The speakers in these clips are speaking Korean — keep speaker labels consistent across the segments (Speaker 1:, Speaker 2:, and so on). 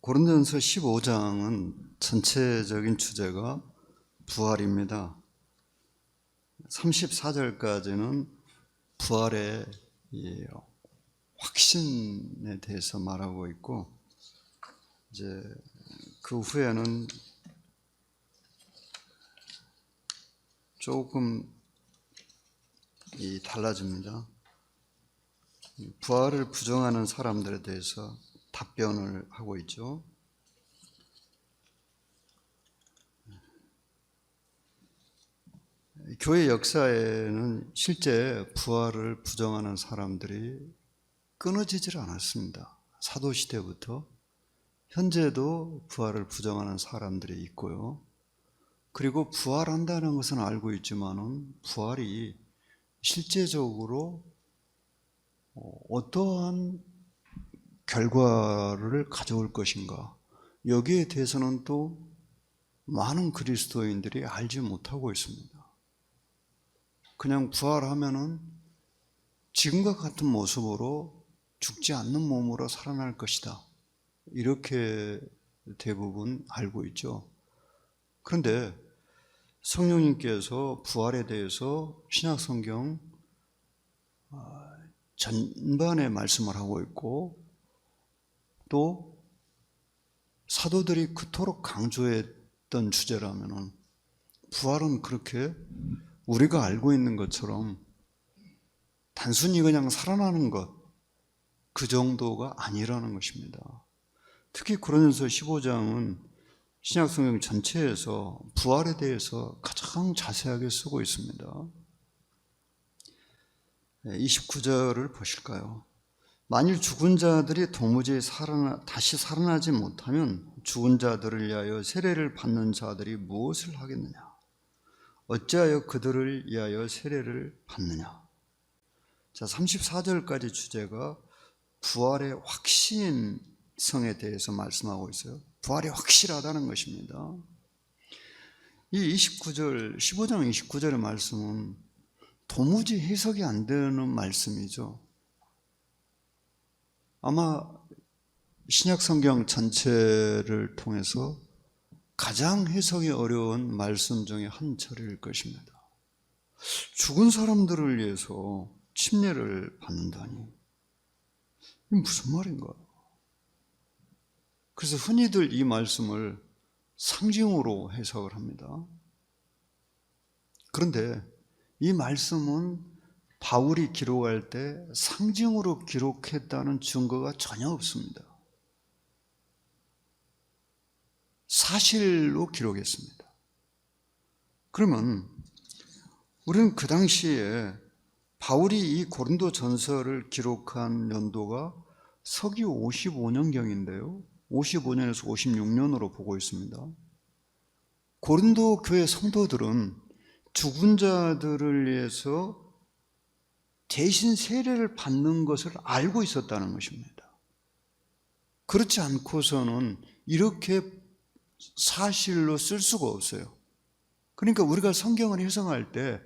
Speaker 1: 고린도전서 15장은 전체적인 주제가 부활입니다. 34절까지는 부활의 확신에 대해서 말하고 있고, 이제 그 후에는 조금 달라집니다. 부활을 부정하는 사람들에 대해서 답변을 하고 있죠. 교회 역사에는 실제 부활을 부정하는 사람들이 끊어지질 않았습니다. 사도시대부터 현재도 부활을 부정하는 사람들이 있고요. 그리고 부활한다는 것은 알고 있지만은 부활이 실제적으로 어떠한 결과를 가져올 것인가, 여기에 대해서는 또 많은 그리스도인들이 알지 못하고 있습니다. 그냥 부활하면은 지금과 같은 모습으로 죽지 않는 몸으로 살아날 것이다, 이렇게 대부분 알고 있죠. 그런데 성령님께서 부활에 대해서 신약성경 전반에 말씀을 하고 있고, 또 사도들이 그토록 강조했던 주제라면은 부활은 그렇게 우리가 알고 있는 것처럼 단순히 그냥 살아나는 것, 그 정도가 아니라는 것입니다. 특히 고린도전서 15장은 신약성경 전체에서 부활에 대해서 가장 자세하게 쓰고 있습니다. 29절을 보실까요? 만일 죽은 자들이 도무지 다시 살아나지 못하면 죽은 자들을 위하여 세례를 받는 자들이 무엇을 하겠느냐? 어찌하여 그들을 위하여 세례를 받느냐? 자, 34절까지 주제가 부활의 확신성에 대해서 말씀하고 있어요. 부활이 확실하다는 것입니다. 이 29절, 15장 29절의 말씀은 도무지 해석이 안 되는 말씀이죠. 아마 신약성경 전체를 통해서 가장 해석이 어려운 말씀 중에 한 절일 것입니다. 죽은 사람들을 위해서 침례를 받는다니, 이게 무슨 말인가? 그래서 흔히들 이 말씀을 상징으로 해석을 합니다. 그런데 이 말씀은 바울이 기록할 때 상징으로 기록했다는 증거가 전혀 없습니다. 사실로 기록했습니다. 그러면 우리는 그 당시에 바울이 이 고린도 전서를 기록한 연도가 서기 55년경인데요. 55년에서 56년으로 보고 있습니다. 고린도 교회 성도들은 죽은 자들을 위해서 대신 세례를 받는 것을 알고 있었다는 것입니다. 그렇지 않고서는 이렇게 사실로 쓸 수가 없어요. 그러니까 우리가 성경을 해석할 때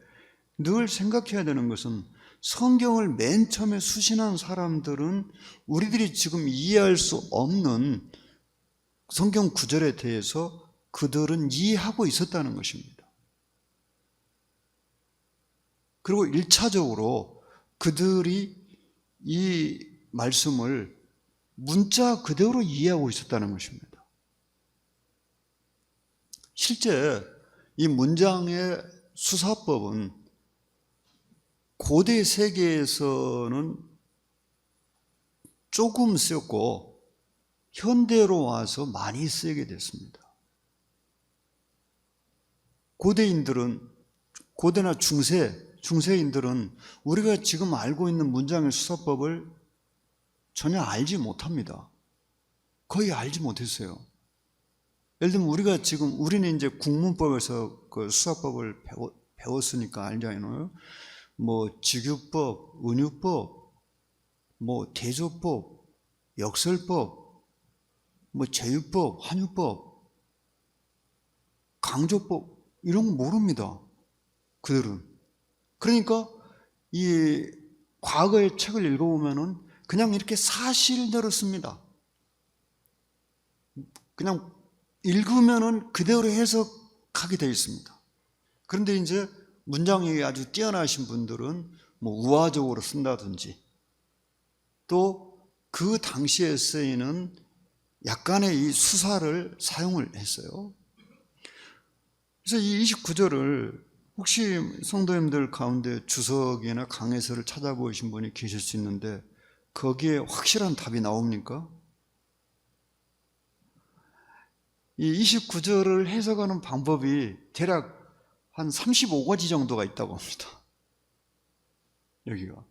Speaker 1: 늘 생각해야 되는 것은, 성경을 맨 처음에 수신한 사람들은 우리들이 지금 이해할 수 없는 성경 구절에 대해서 그들은 이해하고 있었다는 것입니다. 그리고 1차적으로 그들이 이 말씀을 문자 그대로 이해하고 있었다는 것입니다. 실제 이 문장의 수사법은 고대 세계에서는 조금 쓰였고 현대로 와서 많이 쓰이게 됐습니다. 고대나 중세인들은 우리가 지금 알고 있는 문장의 수사법을 전혀 알지 못합니다. 거의 알지 못했어요. 예를 들면 우리는 이제 국문법에서 그 수사법을 배웠으니까 알잖아요. 뭐 직유법, 은유법, 뭐 대조법, 역설법, 뭐 제유법, 환유법, 강조법, 이런 거 모릅니다, 그들은. 그러니까 이 과거의 책을 읽어보면은 그냥 이렇게 사실대로 씁니다. 그냥 읽으면은 그대로 해석하게 되어 있습니다. 그런데 이제 문장력이 아주 뛰어나신 분들은 뭐 우화적으로 쓴다든지 또 그 당시에 쓰이는 약간의 이 수사를 사용을 했어요. 그래서 이 29절을 혹시 성도님들 가운데 주석이나 강해서를 찾아보신 분이 계실 수 있는데 거기에 확실한 답이 나옵니까? 이 29절을 해석하는 방법이 대략 한 35가지 정도가 있다고 합니다. 여기가.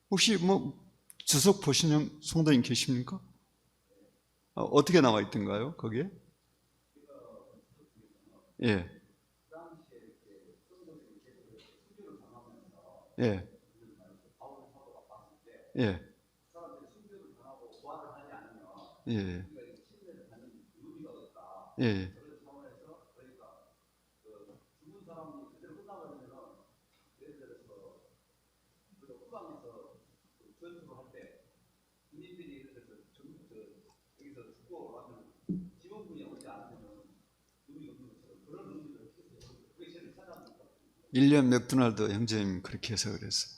Speaker 1: 혹시 뭐 주석 보시는 성도님 계십니까? 어떻게 나와 있던가요? 거기에? 예. 예. 예. 예. 예. 일리엄 맥도날드 형제님 그렇게 해석을 했어요.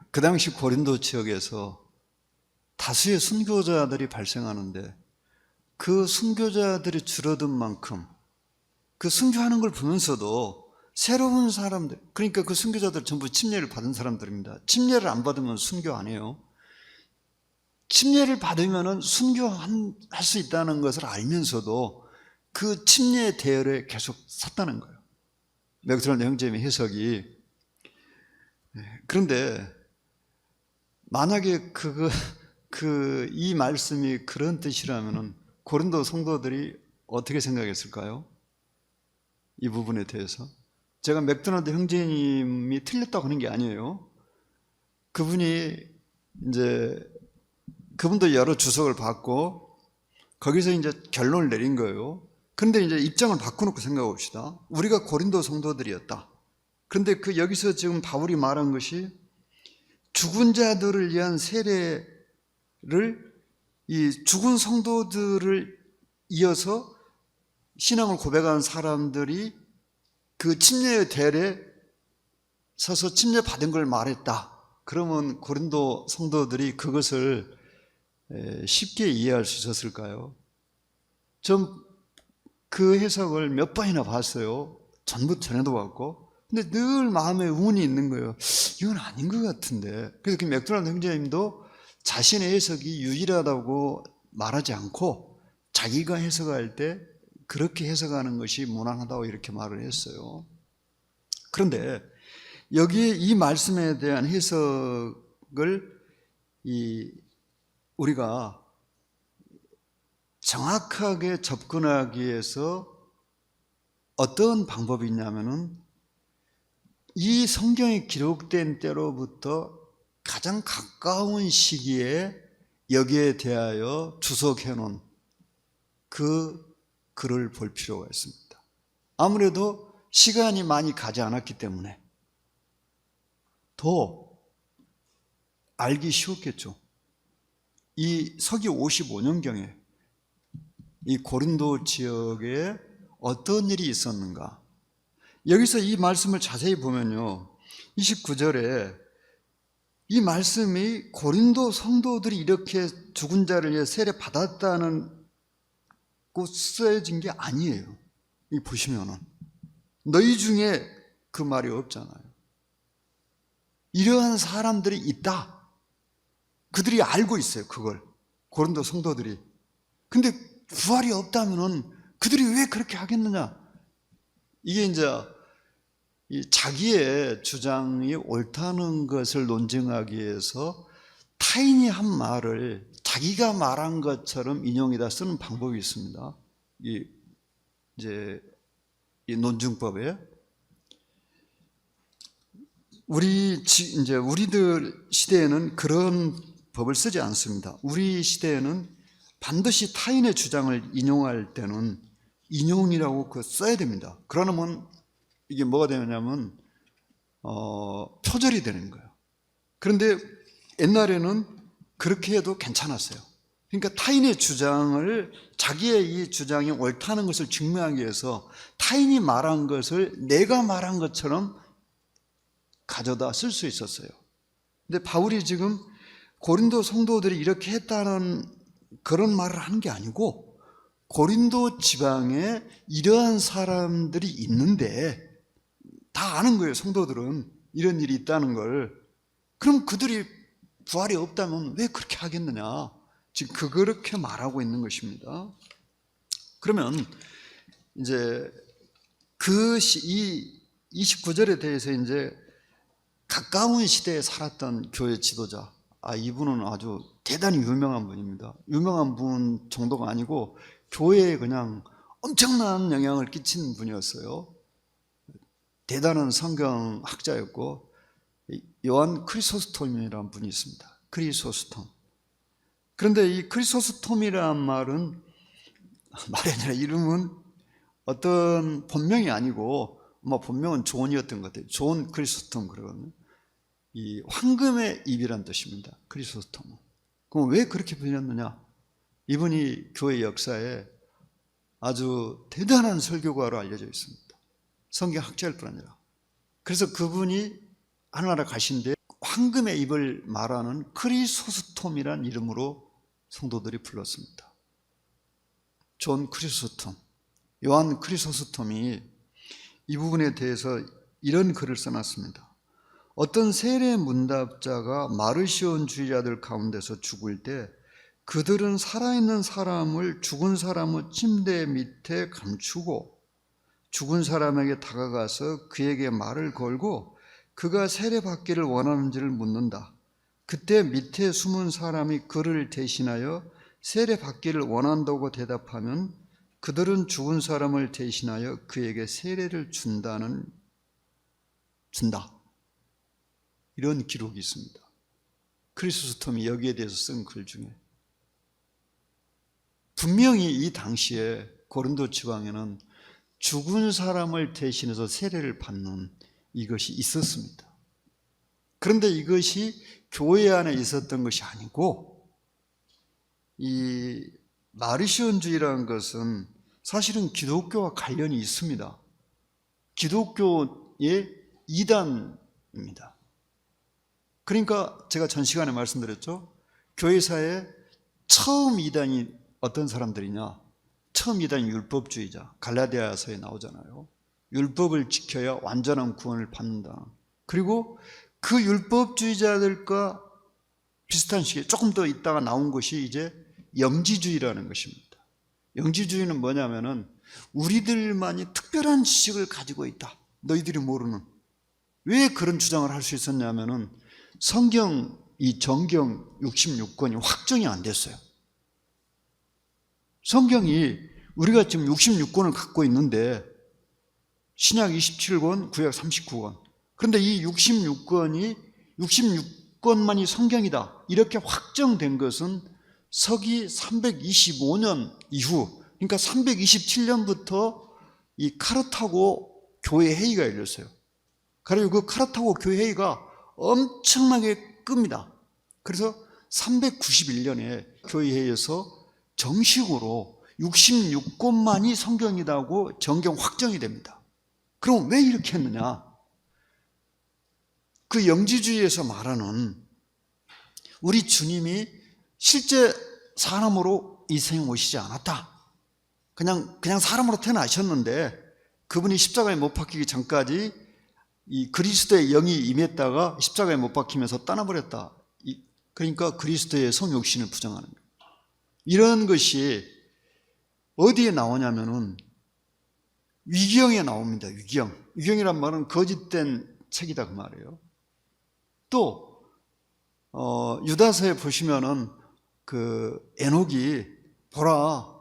Speaker 1: 그 당시 고린도 지역에서 다수의 순교자들이 발생하는데 그 순교자들이 줄어든 만큼 그 순교하는 걸 보면서도 새로운 사람들, 그러니까 그 순교자들 전부 침례를 받은 사람들입니다. 침례를 안 받으면 순교 안 해요. 침례를 받으면 순교할 수 있다는 것을 알면서도 그 침례 대열에 계속 섰다는 거예요. 맥도날드 형제님의 해석이. 그런데 만약에 이 말씀이 그런 뜻이라면 고린도 성도들이 어떻게 생각했을까요? 이 부분에 대해서. 제가 맥도날드 형제님이 틀렸다고 하는 게 아니에요. 그분도 여러 주석을 받고 거기서 이제 결론을 내린 거예요. 그런데 이제 입장을 바꿔놓고 생각해 봅시다. 우리가 고린도 성도들이었다. 그런데 여기서 지금 바울이 말한 것이 죽은 자들을 위한 세례를 이 죽은 성도들을 이어서 신앙을 고백한 사람들이 그 침례의 대열에 서서 침례 받은 걸 말했다. 그러면 고린도 성도들이 그것을 쉽게 이해할 수 있었을까요? 전 그 해석을 몇 번이나 봤어요. 전에도 봤고. 근데 늘 마음에 운이 있는 거예요. 이건 아닌 것 같은데. 그래서 그 맥도날드 형제님도 자신의 해석이 유일하다고 말하지 않고 자기가 해석할 때 그렇게 해석하는 것이 무난하다고 이렇게 말을 했어요. 그런데 여기에 이 말씀에 대한 해석을 우리가 정확하게 접근하기 위해서 어떤 방법이 있냐면은 이 성경에 기록된 때로부터 가장 가까운 시기에 여기에 대하여 주석해 놓은 그 글을 볼 필요가 있습니다. 아무래도 시간이 많이 가지 않았기 때문에 더 알기 쉬웠겠죠. 이 서기 55년경에 이 고린도 지역에 어떤 일이 있었는가? 여기서 이 말씀을 자세히 보면요. 29절에 이 말씀이 고린도 성도들이 이렇게 죽은 자를 위해 세례 받았다는 고 쓰여진 게 아니에요. 이 보시면은 너희 중에 그 말이 없잖아요. 이러한 사람들이 있다. 그들이 알고 있어요. 그걸 고린도 성도들이. 근데 부활이 없다면은 그들이 왜 그렇게 하겠느냐? 이게 이제 자기의 주장이 옳다는 것을 논증하기 위해서 타인이 한 말을 자기가 말한 것처럼 인용해다 쓰는 방법이 있습니다. 이 논증법에 우리들 시대에는 그런 법을 쓰지 않습니다. 우리 시대에는 반드시 타인의 주장을 인용할 때는 인용이라고 써야 됩니다. 그러면 이게 뭐가 되냐면 표절이 되는 거예요. 그런데 옛날에는 그렇게 해도 괜찮았어요. 그러니까 타인의 주장을 자기의 이 주장이 옳다는 것을 증명하기 위해서 타인이 말한 것을 내가 말한 것처럼 가져다 쓸 수 있었어요. 근데 바울이 지금 고린도 성도들이 이렇게 했다는 그런 말을 하는 게 아니고 고린도 지방에 이러한 사람들이 있는데 다 아는 거예요. 성도들은 이런 일이 있다는 걸. 그럼 그들이 부활이 없다면 왜 그렇게 하겠느냐? 지금 그렇게 말하고 있는 것입니다. 그러면 이제 이 29절에 대해서 이제 가까운 시대에 살았던 교회 지도자, 이분은 아주 대단히 유명한 분입니다. 유명한 분 정도가 아니고 교회에 그냥 엄청난 영향을 끼친 분이었어요. 대단한 성경학자였고, 요한 크리소스톰이라는 분이 있습니다. 크리소스톰. 그런데 이 크리소스톰이라는 말이 아니라 이름은 어떤 본명이 아니고, 본명은 존이었던 것 같아요. 존 크리소스톰 그러거든요. 이 황금의 입이란 뜻입니다. 크리소스톰은. 그럼 왜 그렇게 불렸느냐? 이분이 교회 역사에 아주 대단한 설교가로 알려져 있습니다. 성경학자일 뿐 아니라. 그래서 그분이 하늘나라 가신데 황금의 입을 말하는 크리소스톰이란 이름으로 성도들이 불렀습니다. 존 크리소스톰, 요한 크리소스톰이 이 부분에 대해서 이런 글을 써놨습니다. 어떤 세례 문답자가 마르시온주의자들 가운데서 죽을 때 그들은 살아있는 사람을 죽은 사람의 침대 밑에 감추고 죽은 사람에게 다가가서 그에게 말을 걸고 그가 세례받기를 원하는지를 묻는다. 그때 밑에 숨은 사람이 그를 대신하여 세례받기를 원한다고 대답하면 그들은 죽은 사람을 대신하여 그에게 세례를 준다. 이런 기록이 있습니다. 크리소스톰이 여기에 대해서 쓴 글 중에. 분명히 이 당시에 고린도 지방에는 죽은 사람을 대신해서 세례를 받는 이것이 있었습니다. 그런데 이것이 교회 안에 있었던 것이 아니고, 이 마르시온주의라는 것은 사실은 기독교와 관련이 있습니다. 기독교의 이단입니다. 그러니까 제가 전 시간에 말씀드렸죠. 교회사에 처음 이단이 어떤 사람들이냐? 처음 이단이 율법주의자. 갈라디아서에 나오잖아요. 율법을 지켜야 완전한 구원을 받는다. 그리고 그 율법주의자들과 비슷한 시기에 조금 더 있다가 나온 것이 이제 영지주의라는 것입니다. 영지주의는 뭐냐면은 우리들만이 특별한 지식을 가지고 있다. 너희들이 모르는. 왜 그런 주장을 할 수 있었냐면은 이 정경 66권이 확정이 안 됐어요. 성경이 우리가 지금 66권을 갖고 있는데 신약 27권, 구약 39권. 그런데 이 66권만이 성경이다. 이렇게 확정된 것은 서기 325년 이후, 그러니까 327년부터 이 카르타고 교회 회의가 열렸어요. 그리고 그 카르타고 교회 회의가 엄청나게 끕니다. 그래서 391년에 교회 회의에서 정식으로 66권만이 성경이라고 정경 확정이 됩니다. 그럼 왜 이렇게 했느냐? 그 영지주의에서 말하는 우리 주님이 실제 사람으로 이 세상에 오시지 않았다. 그냥 사람으로 태어나셨는데 그분이 십자가에 못 박히기 전까지 이 그리스도의 영이 임했다가 십자가에 못 박히면서 떠나버렸다. 그러니까 그리스도의 성육신을 부정하는 거예요. 이런 것이 어디에 나오냐면은 위경에 나옵니다. 위경이란 말은 거짓된 책이다 그 말이에요. 또 유다서에 보시면은 그 에녹이 보라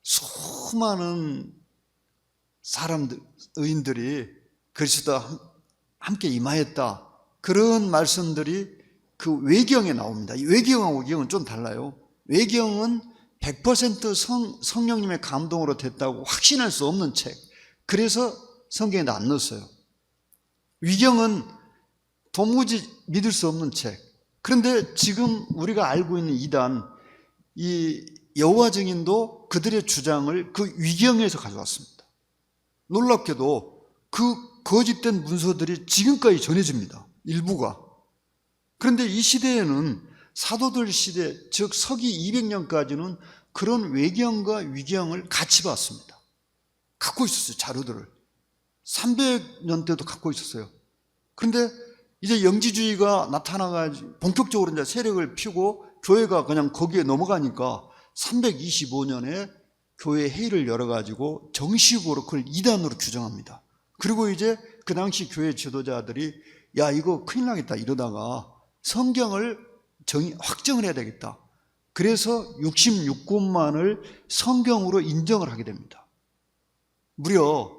Speaker 1: 수많은 의인들이 그리스도와 함께 임하였다. 그런 말씀들이 그 외경에 나옵니다. 이 외경하고 위경은 좀 달라요. 외경은 100% 성령님의 감동으로 됐다고 확신할 수 없는 책. 그래서 성경에도 안 넣었어요. 위경은 도무지 믿을 수 없는 책. 그런데 지금 우리가 알고 있는 이 여호와 증인도 그들의 주장을 그 위경에서 가져왔습니다. 놀랍게도 그 거짓된 문서들이 지금까지 전해집니다. 일부가. 그런데 이 시대에는 사도들 시대, 즉 서기 200년까지는 그런 외경과 위경을 같이 봤습니다. 갖고 있었어요. 자료들을. 300년 때도 갖고 있었어요. 그런데 이제 영지주의가 나타나가지고 본격적으로 이제 세력을 피우고 교회가 그냥 거기에 넘어가니까 325년에 교회 회의를 열어가지고 정식으로 그걸 이단으로 규정합니다. 그리고 이제 그 당시 교회 지도자들이 야, 이거 큰일 나겠다 이러다가 성경을 확정을 해야 되겠다. 그래서 66권만을 성경으로 인정을 하게 됩니다. 무려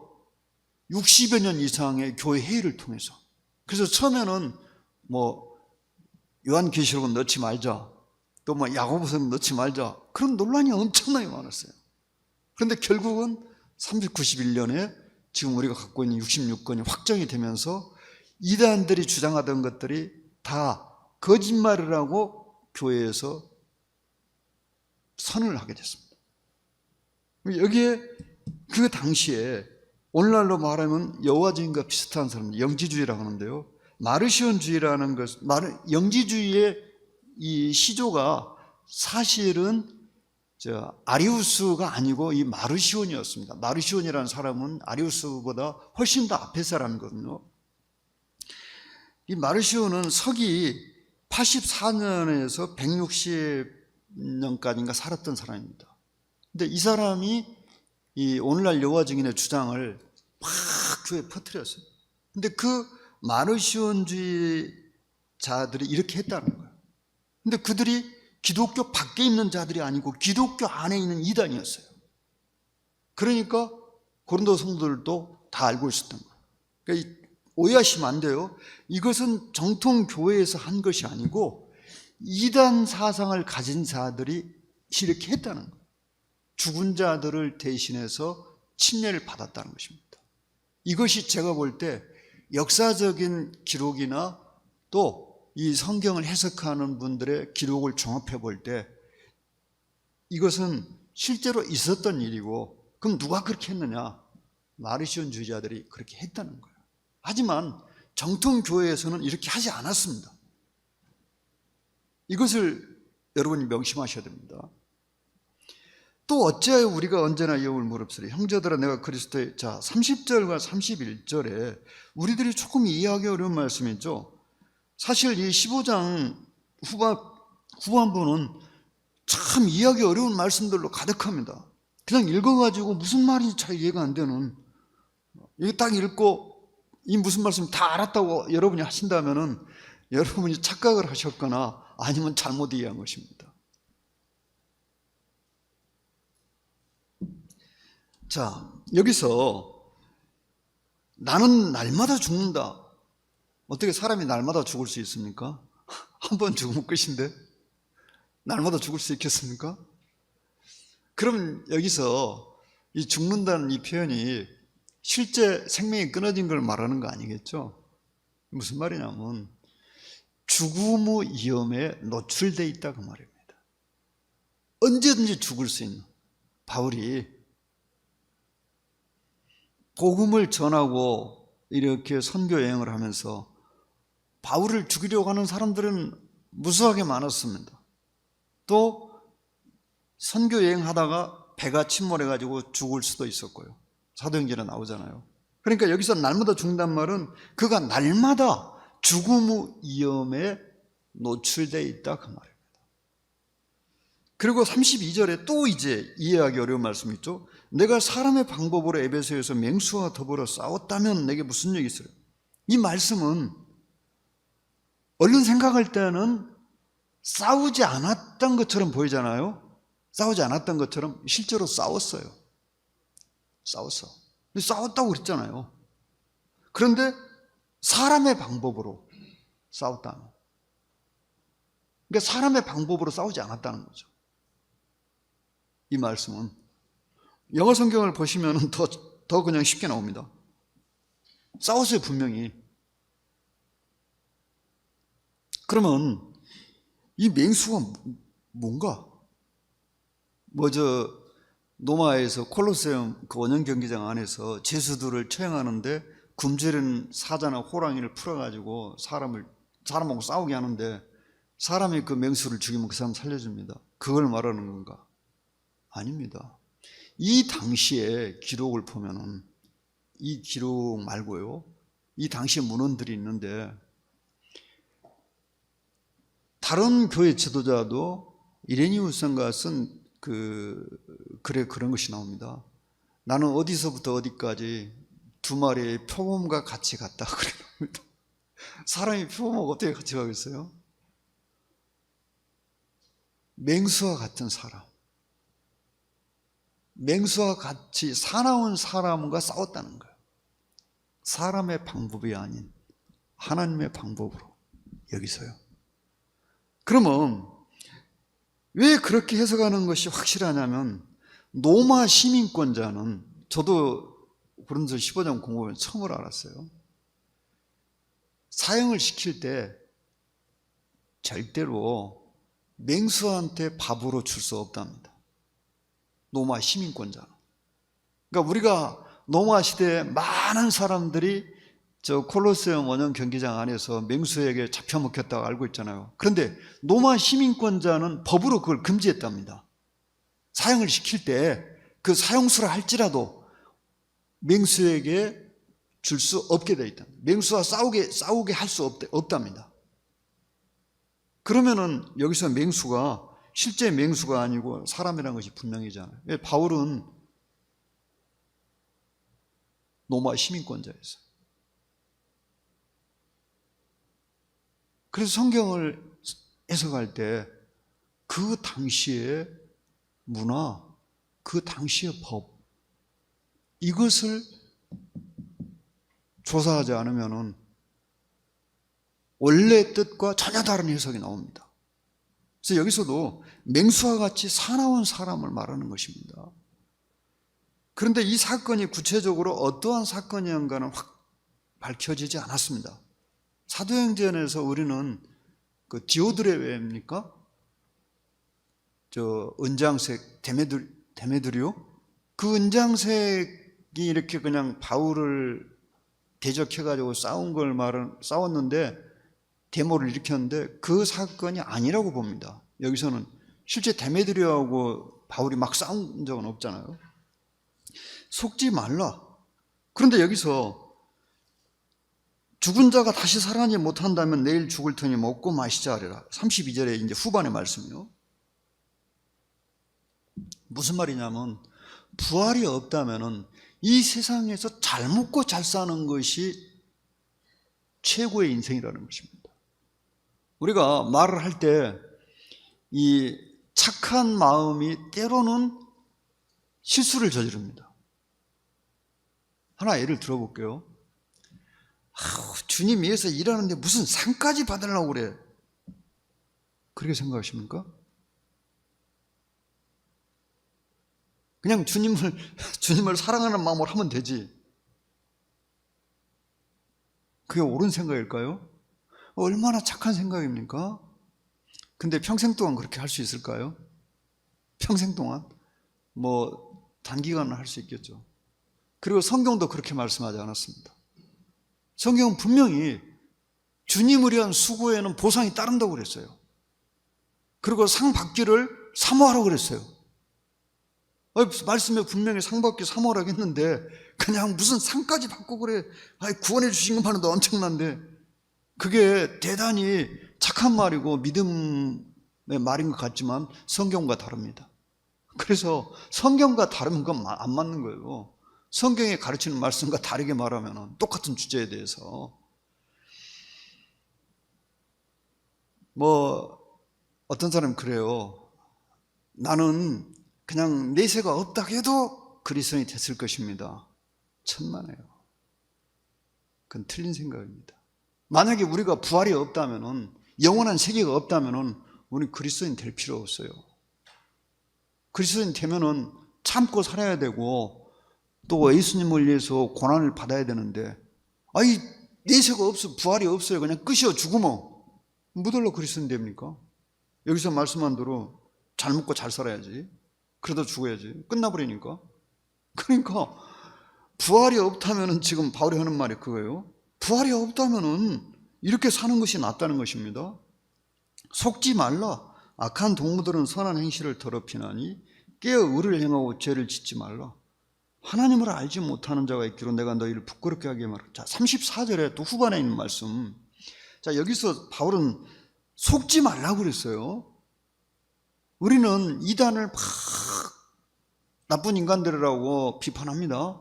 Speaker 1: 60여 년 이상의 교회 회의를 통해서. 그래서 처음에는 뭐 요한계시록은 넣지 말자, 또 뭐 야고보서는 넣지 말자, 그런 논란이 엄청나게 많았어요. 그런데 결국은 391년에 지금 우리가 갖고 있는 66권이 확정이 되면서 이단들이 주장하던 것들이 다 거짓말이라고 교회에서 선언을 하게 됐습니다. 여기에 그 당시에 오늘날로 말하면 여호와 증인과 비슷한 사람, 영지주의라고 하는데요. 마르시온주의라는 것, 영지주의의 이 시조가 사실은 아리우스가 아니고 이 마르시온이었습니다. 마르시온이라는 사람은 아리우스보다 훨씬 더 앞에 사람이거든요. 이 마르시온은 서기 84년에서 160년까지인가 살았던 사람입니다. 근데 이 사람이 이 오늘날 여호와 증인의 주장을 막 교회에 퍼뜨렸어요. 근데 그 마르시온주의자들이 이렇게 했다는 거예요. 근데 그들이 기독교 밖에 있는 자들이 아니고 기독교 안에 있는 이단이었어요. 그러니까 고린도 성도들도 다 알고 있었던 거예요. 그러니까 오해하시면 안 돼요. 이것은 정통 교회에서 한 것이 아니고 이단 사상을 가진 자들이 이렇게 했다는 거예요. 죽은 자들을 대신해서 침례를 받았다는 것입니다. 이것이 제가 볼 때 역사적인 기록이나 또 이 성경을 해석하는 분들의 기록을 종합해 볼 때 이것은 실제로 있었던 일이고, 그럼 누가 그렇게 했느냐? 마르시온주의자들이 그렇게 했다는 거예요. 하지만 정통교회에서는 이렇게 하지 않았습니다. 이것을 여러분이 명심하셔야 됩니다. 또 어찌하여 우리가 언제나 이업을 무릅쓰리? 형제들아 내가 그리스도의, 자 30절과 31절에 우리들이 조금 이해하기 어려운 말씀이죠. 사실 이 15장 후반부는 참 이해하기 어려운 말씀들로 가득합니다. 그냥 읽어가지고 무슨 말인지 잘 이해가 안 되는, 이거 딱 읽고 이 무슨 말씀 다 알았다고 여러분이 하신다면은 여러분이 착각을 하셨거나 아니면 잘못 이해한 것입니다. 자, 여기서 나는 날마다 죽는다. 어떻게 사람이 날마다 죽을 수 있습니까? 한 번 죽으면 끝인데 날마다 죽을 수 있겠습니까? 그럼 여기서 이 죽는다는 이 표현이 실제 생명이 끊어진 걸 말하는 거 아니겠죠? 무슨 말이냐면 죽음의 위험에 노출되어 있다 그 말입니다. 언제든지 죽을 수 있는. 바울이 복음을 전하고 이렇게 선교 여행을 하면서 바울을 죽이려고 하는 사람들은 무수하게 많았습니다. 또 선교 여행하다가 배가 침몰해가지고 죽을 수도 있었고요. 사도행전에 나오잖아요. 그러니까 여기서 날마다 죽는단 말은 그가 날마다 죽음의 위험에 노출되어 있다 그 말입니다. 그리고 32절에 또 이제 이해하기 어려운 말씀이 있죠. 내가 사람의 방법으로 에베소에서 맹수와 더불어 싸웠다면 내게 무슨 일이 있어요? 이 말씀은 얼른 생각할 때는 싸우지 않았던 것처럼 보이잖아요. 싸우지 않았던 것처럼 실제로 싸웠어요. 싸웠다고 그랬잖아요. 그런데 사람의 방법으로 싸웠다는, 그러니까 사람의 방법으로 싸우지 않았다는 거죠. 이 말씀은 영어 성경을 보시면 더 그냥 쉽게 나옵니다. 싸웠어요, 분명히. 그러면 이 맹수가 뭔가? 로마에서 콜로세움 그 원형 경기장 안에서 죄수들을 처형하는데 굶주린 사자나 호랑이를 풀어가지고 사람하고 싸우게 하는데 사람이 그 맹수를 죽이면 그 사람 살려줍니다. 그걸 말하는 건가? 아닙니다. 이 당시의 기록을 보면은, 이 기록 말고요, 이 당시의 문헌들이 있는데, 다른 교회 지도자도 이레니우스인가 쓴 글에 그런 것이 나옵니다. 나는 어디서부터 어디까지 2마리의 표범과 같이 갔다 그럽니다. 사람이 표범하고 어떻게 같이 가겠어요? 맹수와 같은 사람, 맹수와 같이 사나운 사람과 싸웠다는 거예요. 사람의 방법이 아닌 하나님의 방법으로 여기서요. 그러면 왜 그렇게 해석하는 것이 확실하냐면, 로마 시민권자는, 저도 고린도서 15장 공부하면 처음으로 알았어요. 사형을 시킬 때 절대로 맹수한테 밥으로 줄 수 없답니다. 로마 시민권자는. 그러니까 우리가 로마 시대에 많은 사람들이 저 콜로세움 원형 경기장 안에서 맹수에게 잡혀먹혔다고 알고 있잖아요. 그런데 로마 시민권자는 법으로 그걸 금지했답니다. 사형을 시킬 때 그 사형수라 할지라도 맹수에게 줄 수 없게 되어 있다. 맹수와 싸우게 할 수 없답니다. 그러면은 여기서 맹수가 실제 맹수가 아니고 사람이라는 것이 분명히잖아요. 왜? 바울은 로마 시민권자였어요. 그래서 성경을 해석할 때 그 당시의 문화, 그 당시의 법, 이것을 조사하지 않으면 원래 뜻과 전혀 다른 해석이 나옵니다. 그래서 여기서도 맹수와 같이 사나운 사람을 말하는 것입니다. 그런데 이 사건이 구체적으로 어떠한 사건이었는가는 확 밝혀지지 않았습니다. 사도행전에서 우리는 그 디오드레베입니까? 저 은장색 데메드리오? 그 은장색이 이렇게 그냥 바울을 대적해가지고 싸웠는데 데모를 일으켰는데 그 사건이 아니라고 봅니다. 여기서는 실제 데메드리오하고 바울이 막 싸운 적은 없잖아요. 속지 말라. 그런데 여기서 죽은 자가 다시 살아나지 못한다면 내일 죽을 터니 먹고 마시자 하리라. 32절에 이제 후반의 말씀이요. 무슨 말이냐면, 부활이 없다면은 이 세상에서 잘 먹고 잘 사는 것이 최고의 인생이라는 것입니다. 우리가 말을 할 때 이 착한 마음이 때로는 실수를 저지릅니다. 하나 예를 들어볼게요. 주님 위해서 일하는데 무슨 상까지 받으려고 그래. 그렇게 생각하십니까? 그냥 주님을 사랑하는 마음으로 하면 되지. 그게 옳은 생각일까요? 얼마나 착한 생각입니까? 근데 평생 동안 그렇게 할 수 있을까요? 평생 동안? 단기간은 할 수 있겠죠. 그리고 성경도 그렇게 말씀하지 않았습니다. 성경은 분명히 주님을 위한 수고에는 보상이 따른다고 그랬어요. 그리고 상 받기를 사모하라고 그랬어요. 말씀에 분명히 상 받기 사모하라고 했는데 그냥 무슨 상까지 받고 그래. 구원해 주신 것만으로도 엄청난데, 그게 대단히 착한 말이고 믿음의 말인 것 같지만 성경과 다릅니다. 그래서 성경과 다른 건 안 맞는 거예요. 성경에 가르치는 말씀과 다르게 말하면 똑같은 주제에 대해서 어떤 사람은 그래요. 나는 그냥 내세가 없다 해도 그리스도인이 됐을 것입니다. 천만에요. 그건 틀린 생각입니다. 만약에 우리가 부활이 없다면, 영원한 세계가 없다면 우리 그리스도인 될 필요 없어요. 그리스도인 되면은 참고 살아야 되고 또 예수님을 위해서 고난을 받아야 되는데, 내세가 없어, 부활이 없어요, 그냥 끝이요, 죽으면 뭐들로 그리스도인 됩니까? 여기서 말씀한 대로 잘 먹고 잘 살아야지. 그러다 죽어야지. 끝나버리니까. 그러니까 부활이 없다면은 지금 바울이 하는 말이 그거예요. 부활이 없다면은 이렇게 사는 것이 낫다는 것입니다. 속지 말라. 악한 동무들은 선한 행실을 더럽히나니 깨어 의를 행하고 죄를 짓지 말라. 하나님을 알지 못하는 자가 있기로 내가 너희를 부끄럽게 하게 말하라. 자, 34절에 또 후반에 있는 말씀. 자, 여기서 바울은 속지 말라고 그랬어요. 우리는 이단을 막 나쁜 인간들이라고 비판합니다.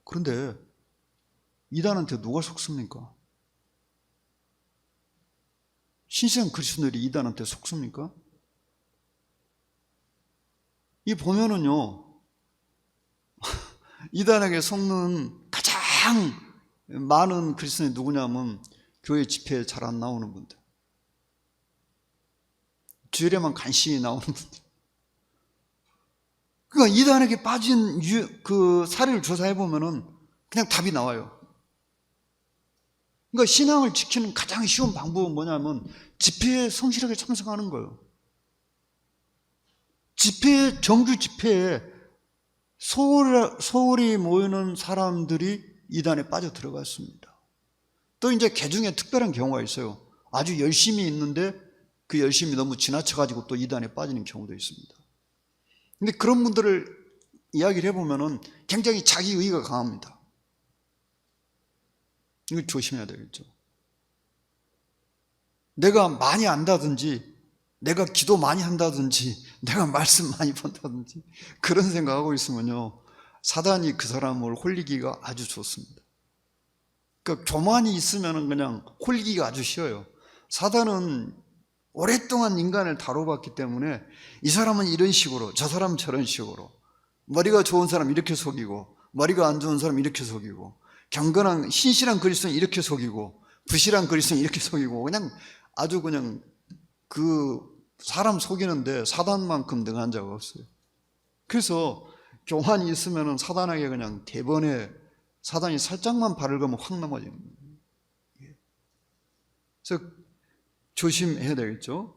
Speaker 1: 그런데 이단한테 누가 속습니까? 신실한 그리스도인들이 이단한테 속습니까? 이 보면은요, 이단에게 속는 가장 많은 그리스도인이 누구냐면 교회 집회에 잘 안 나오는 분들, 주일에만 간신히 나오는 분들. 그러니까 이단에게 빠진 그 사례를 조사해 보면은 그냥 답이 나와요. 그러니까 신앙을 지키는 가장 쉬운 방법은 뭐냐면 집회에 성실하게 참석하는 거예요. 집회, 정규 집회에 소홀히 모이는 사람들이 이단에 빠져 들어갔습니다. 또 이제 개중에 특별한 경우가 있어요. 아주 열심히 있는데 그 열심이 너무 지나쳐가지고 또 이단에 빠지는 경우도 있습니다. 근데 그런 분들을 이야기를 해보면은 굉장히 자기의가 강합니다. 이거 조심해야 되겠죠. 내가 많이 안다든지, 내가 기도 많이 한다든지, 내가 말씀 많이 본다든지 그런 생각하고 있으면요, 사단이 그 사람을 홀리기가 아주 좋습니다. 그러니까 교만이 있으면 그냥 홀리기가 아주 쉬워요. 사단은 오랫동안 인간을 다뤄봤기 때문에 이 사람은 이런 식으로, 저 사람은 저런 식으로, 머리가 좋은 사람 이렇게 속이고 머리가 안 좋은 사람 이렇게 속이고, 경건한 신실한 그리스도인 이렇게 속이고 부실한 그리스도인 이렇게 속이고, 그냥 아주 그냥 그 사람 속이는데 사단만큼 능한 자가 없어요. 그래서 교만이 있으면 사단에게 그냥 대번에 사단이 살짝만 발을 걸면 확 넘어지는 거예요. 그래서 조심해야 되겠죠.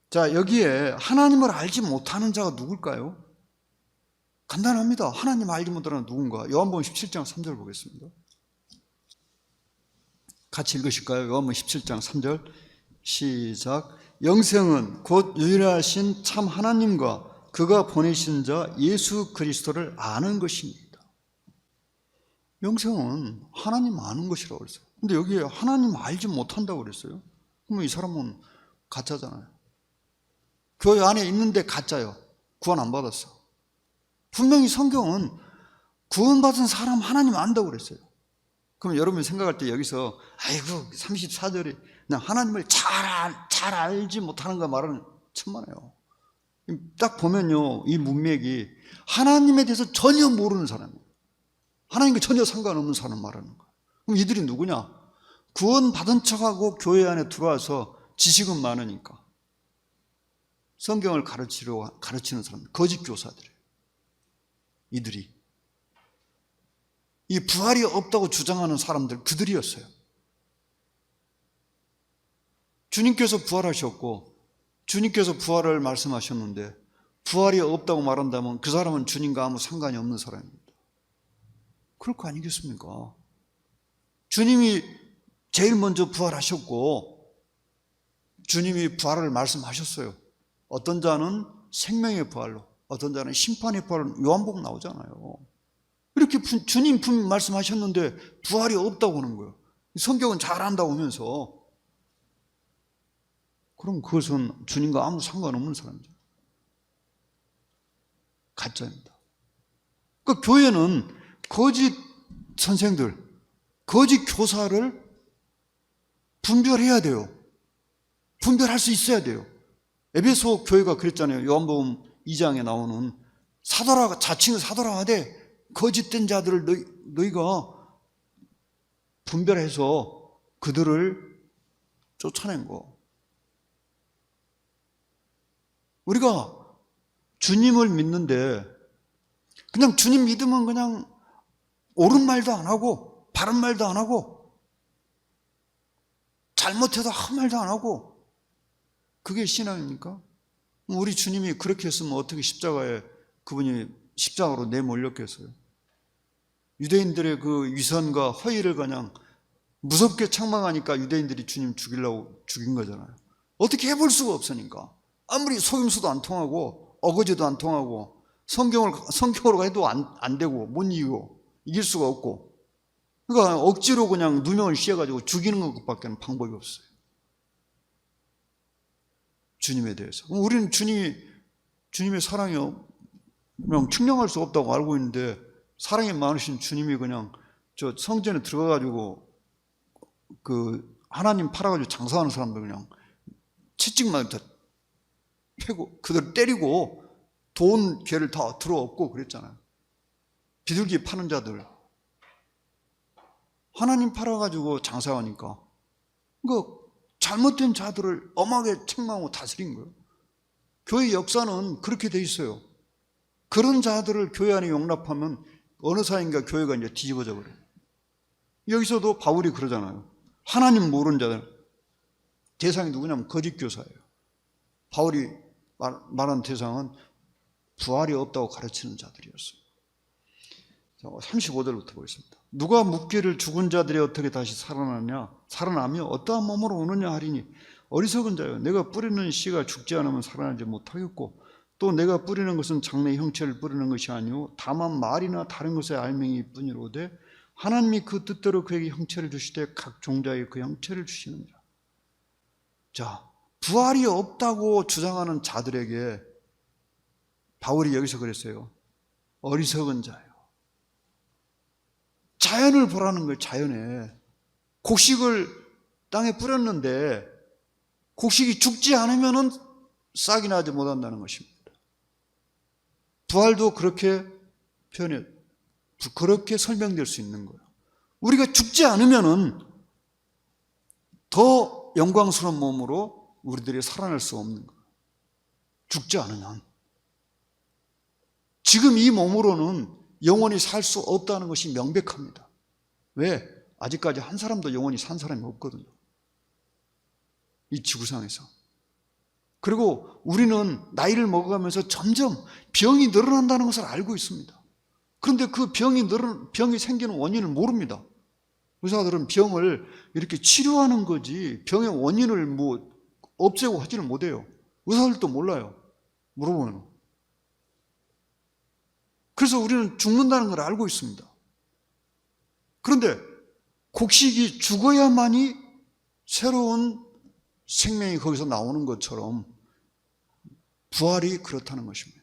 Speaker 1: 자, 여기에 하나님을 알지 못하는 자가 누굴까요? 간단합니다. 하나님 알지 못하는 누군가? 요한복음 17장 3절 보겠습니다. 같이 읽으실까요? 요한복음 17장 3절 시작. 영생은 곧 유일하신 참 하나님과 그가 보내신 자 예수 그리스도를 아는 것입니다. 영생은 하나님 아는 것이라고 그랬어요. 근데 여기에 하나님 알지 못한다고 그랬어요. 그러면 이 사람은 가짜잖아요. 교회 안에 있는데 가짜요. 구원 안 받았어. 분명히 성경은 구원받은 사람 하나님 안다고 그랬어요. 그럼 여러분이 생각할 때 여기서 아이고 34절에 그냥 하나님을 잘 알지 못하는 거 말은 천만에요. 딱 보면요, 이 문맥이 하나님에 대해서 전혀 모르는 사람이에요. 하나님과 전혀 상관없는 사람 말하는 거예요. 그럼 이들이 누구냐? 구원받은 척하고 교회 안에 들어와서 지식은 많으니까 성경을 가르치는 사람, 거짓 교사들이에요. 이들이 이 부활이 없다고 주장하는 사람들, 그들이었어요. 주님께서 부활하셨고 주님께서 부활을 말씀하셨는데 부활이 없다고 말한다면 그 사람은 주님과 아무 상관이 없는 사람입니다. 그럴 거 아니겠습니까? 주님이 제일 먼저 부활하셨고 주님이 부활을 말씀하셨어요. 어떤 자는 생명의 부활로, 어떤 자는 심판의 부활로, 요한복음 나오잖아요. 이렇게 주님 분명히 말씀하셨는데 부활이 없다고 하는 거예요. 성경은 잘 안다고 하면서. 그럼 그것은 주님과 아무 상관없는 사람이죠. 가짜입니다. 그 교회는 거짓 선생들, 거짓 교사를 분별해야 돼요. 분별할 수 있어야 돼요. 에베소 교회가 그랬잖아요. 요한복음 2장에 나오는 사도라, 자칭 사도라 하되 거짓된 자들을 너희가 분별해서 그들을 쫓아낸 거. 우리가 주님을 믿는데 그냥 주님 믿으면 그냥 옳은 말도 안 하고 바른 말도 안 하고 잘못해도 아무 말도 안 하고 그게 신앙입니까? 우리 주님이 그렇게 했으면 어떻게 십자가에 그분이 십자가로 내몰렸겠어요? 유대인들의 그 위선과 허위를 그냥 무섭게 책망하니까 유대인들이 주님 죽이려고 죽인 거잖아요. 어떻게 해볼 수가 없으니까. 아무리 속임수도 안 통하고 어거지도 안 통하고 성경으로 해도 안 되고 못 이기고 이길 수가 없고, 그러니까 억지로 그냥 누명을 씌워가지고 죽이는 것밖에 방법이 없어요. 주님에 대해서. 우리는 주님의 사랑이요, 그냥 측량할 수 없다고 알고 있는데, 사랑이 많으신 주님이 그냥 저 성전에 들어가가지고 그 하나님 팔아가지고 장사하는 사람들 그냥 채찍만 다 패고 그들 때리고 돈 괴를 다 들어엎고 그랬잖아요. 비둘기 파는 자들 하나님 팔아가지고 장사하니까 그 잘못된 자들을 엄하게 책망하고 다스린 거예요. 교회 역사는 그렇게 돼 있어요. 그런 자들을 교회 안에 용납하면 어느 사이인가 교회가 이제 뒤집어져 버려요. 여기서도 바울이 그러잖아요. 하나님 모르는 자들, 대상이 누구냐면 거짓 교사예요. 바울이 말한 대상은 부활이 없다고 가르치는 자들이었어요. 35절부터 보겠습니다. 누가 묻기를 죽은 자들이 어떻게 다시 살아나며 어떠한 몸으로 오느냐 하리니, 어리석은 자여, 내가 뿌리는 씨가 죽지 않으면 살아나지 못하겠고, 또 내가 뿌리는 것은 장래 형체를 뿌리는 것이 아니오 다만 말이나 다른 것의 알맹이 뿐이로되 하나님이 그 뜻대로 그에게 형체를 주시되 각 종자에 그 형체를 주시느니라. 자, 부활이 없다고 주장하는 자들에게 바울이 여기서 그랬어요. 어리석은 자요. 자연을 보라는 거예요. 자연에. 곡식을 땅에 뿌렸는데 곡식이 죽지 않으면 싹이 나지 못한다는 것입니다. 부활도 그렇게 그렇게 설명될 수 있는 거예요. 우리가 죽지 않으면은 더 영광스러운 몸으로 우리들이 살아날 수 없는 거예요. 죽지 않으면. 지금 이 몸으로는 영원히 살 수 없다는 것이 명백합니다. 왜? 아직까지 한 사람도 영원히 산 사람이 없거든요. 이 지구상에서. 그리고 우리는 나이를 먹어가면서 점점 병이 늘어난다는 것을 알고 있습니다. 그런데 그 병이 생기는 원인을 모릅니다. 의사들은 병을 이렇게 치료하는 거지 병의 원인을 뭐 없애고 하지는 못해요. 의사들도 몰라요. 물어보면. 그래서 우리는 죽는다는 걸 알고 있습니다. 그런데 곡식이 죽어야만이 새로운 생명이 거기서 나오는 것처럼 부활이 그렇다는 것입니다.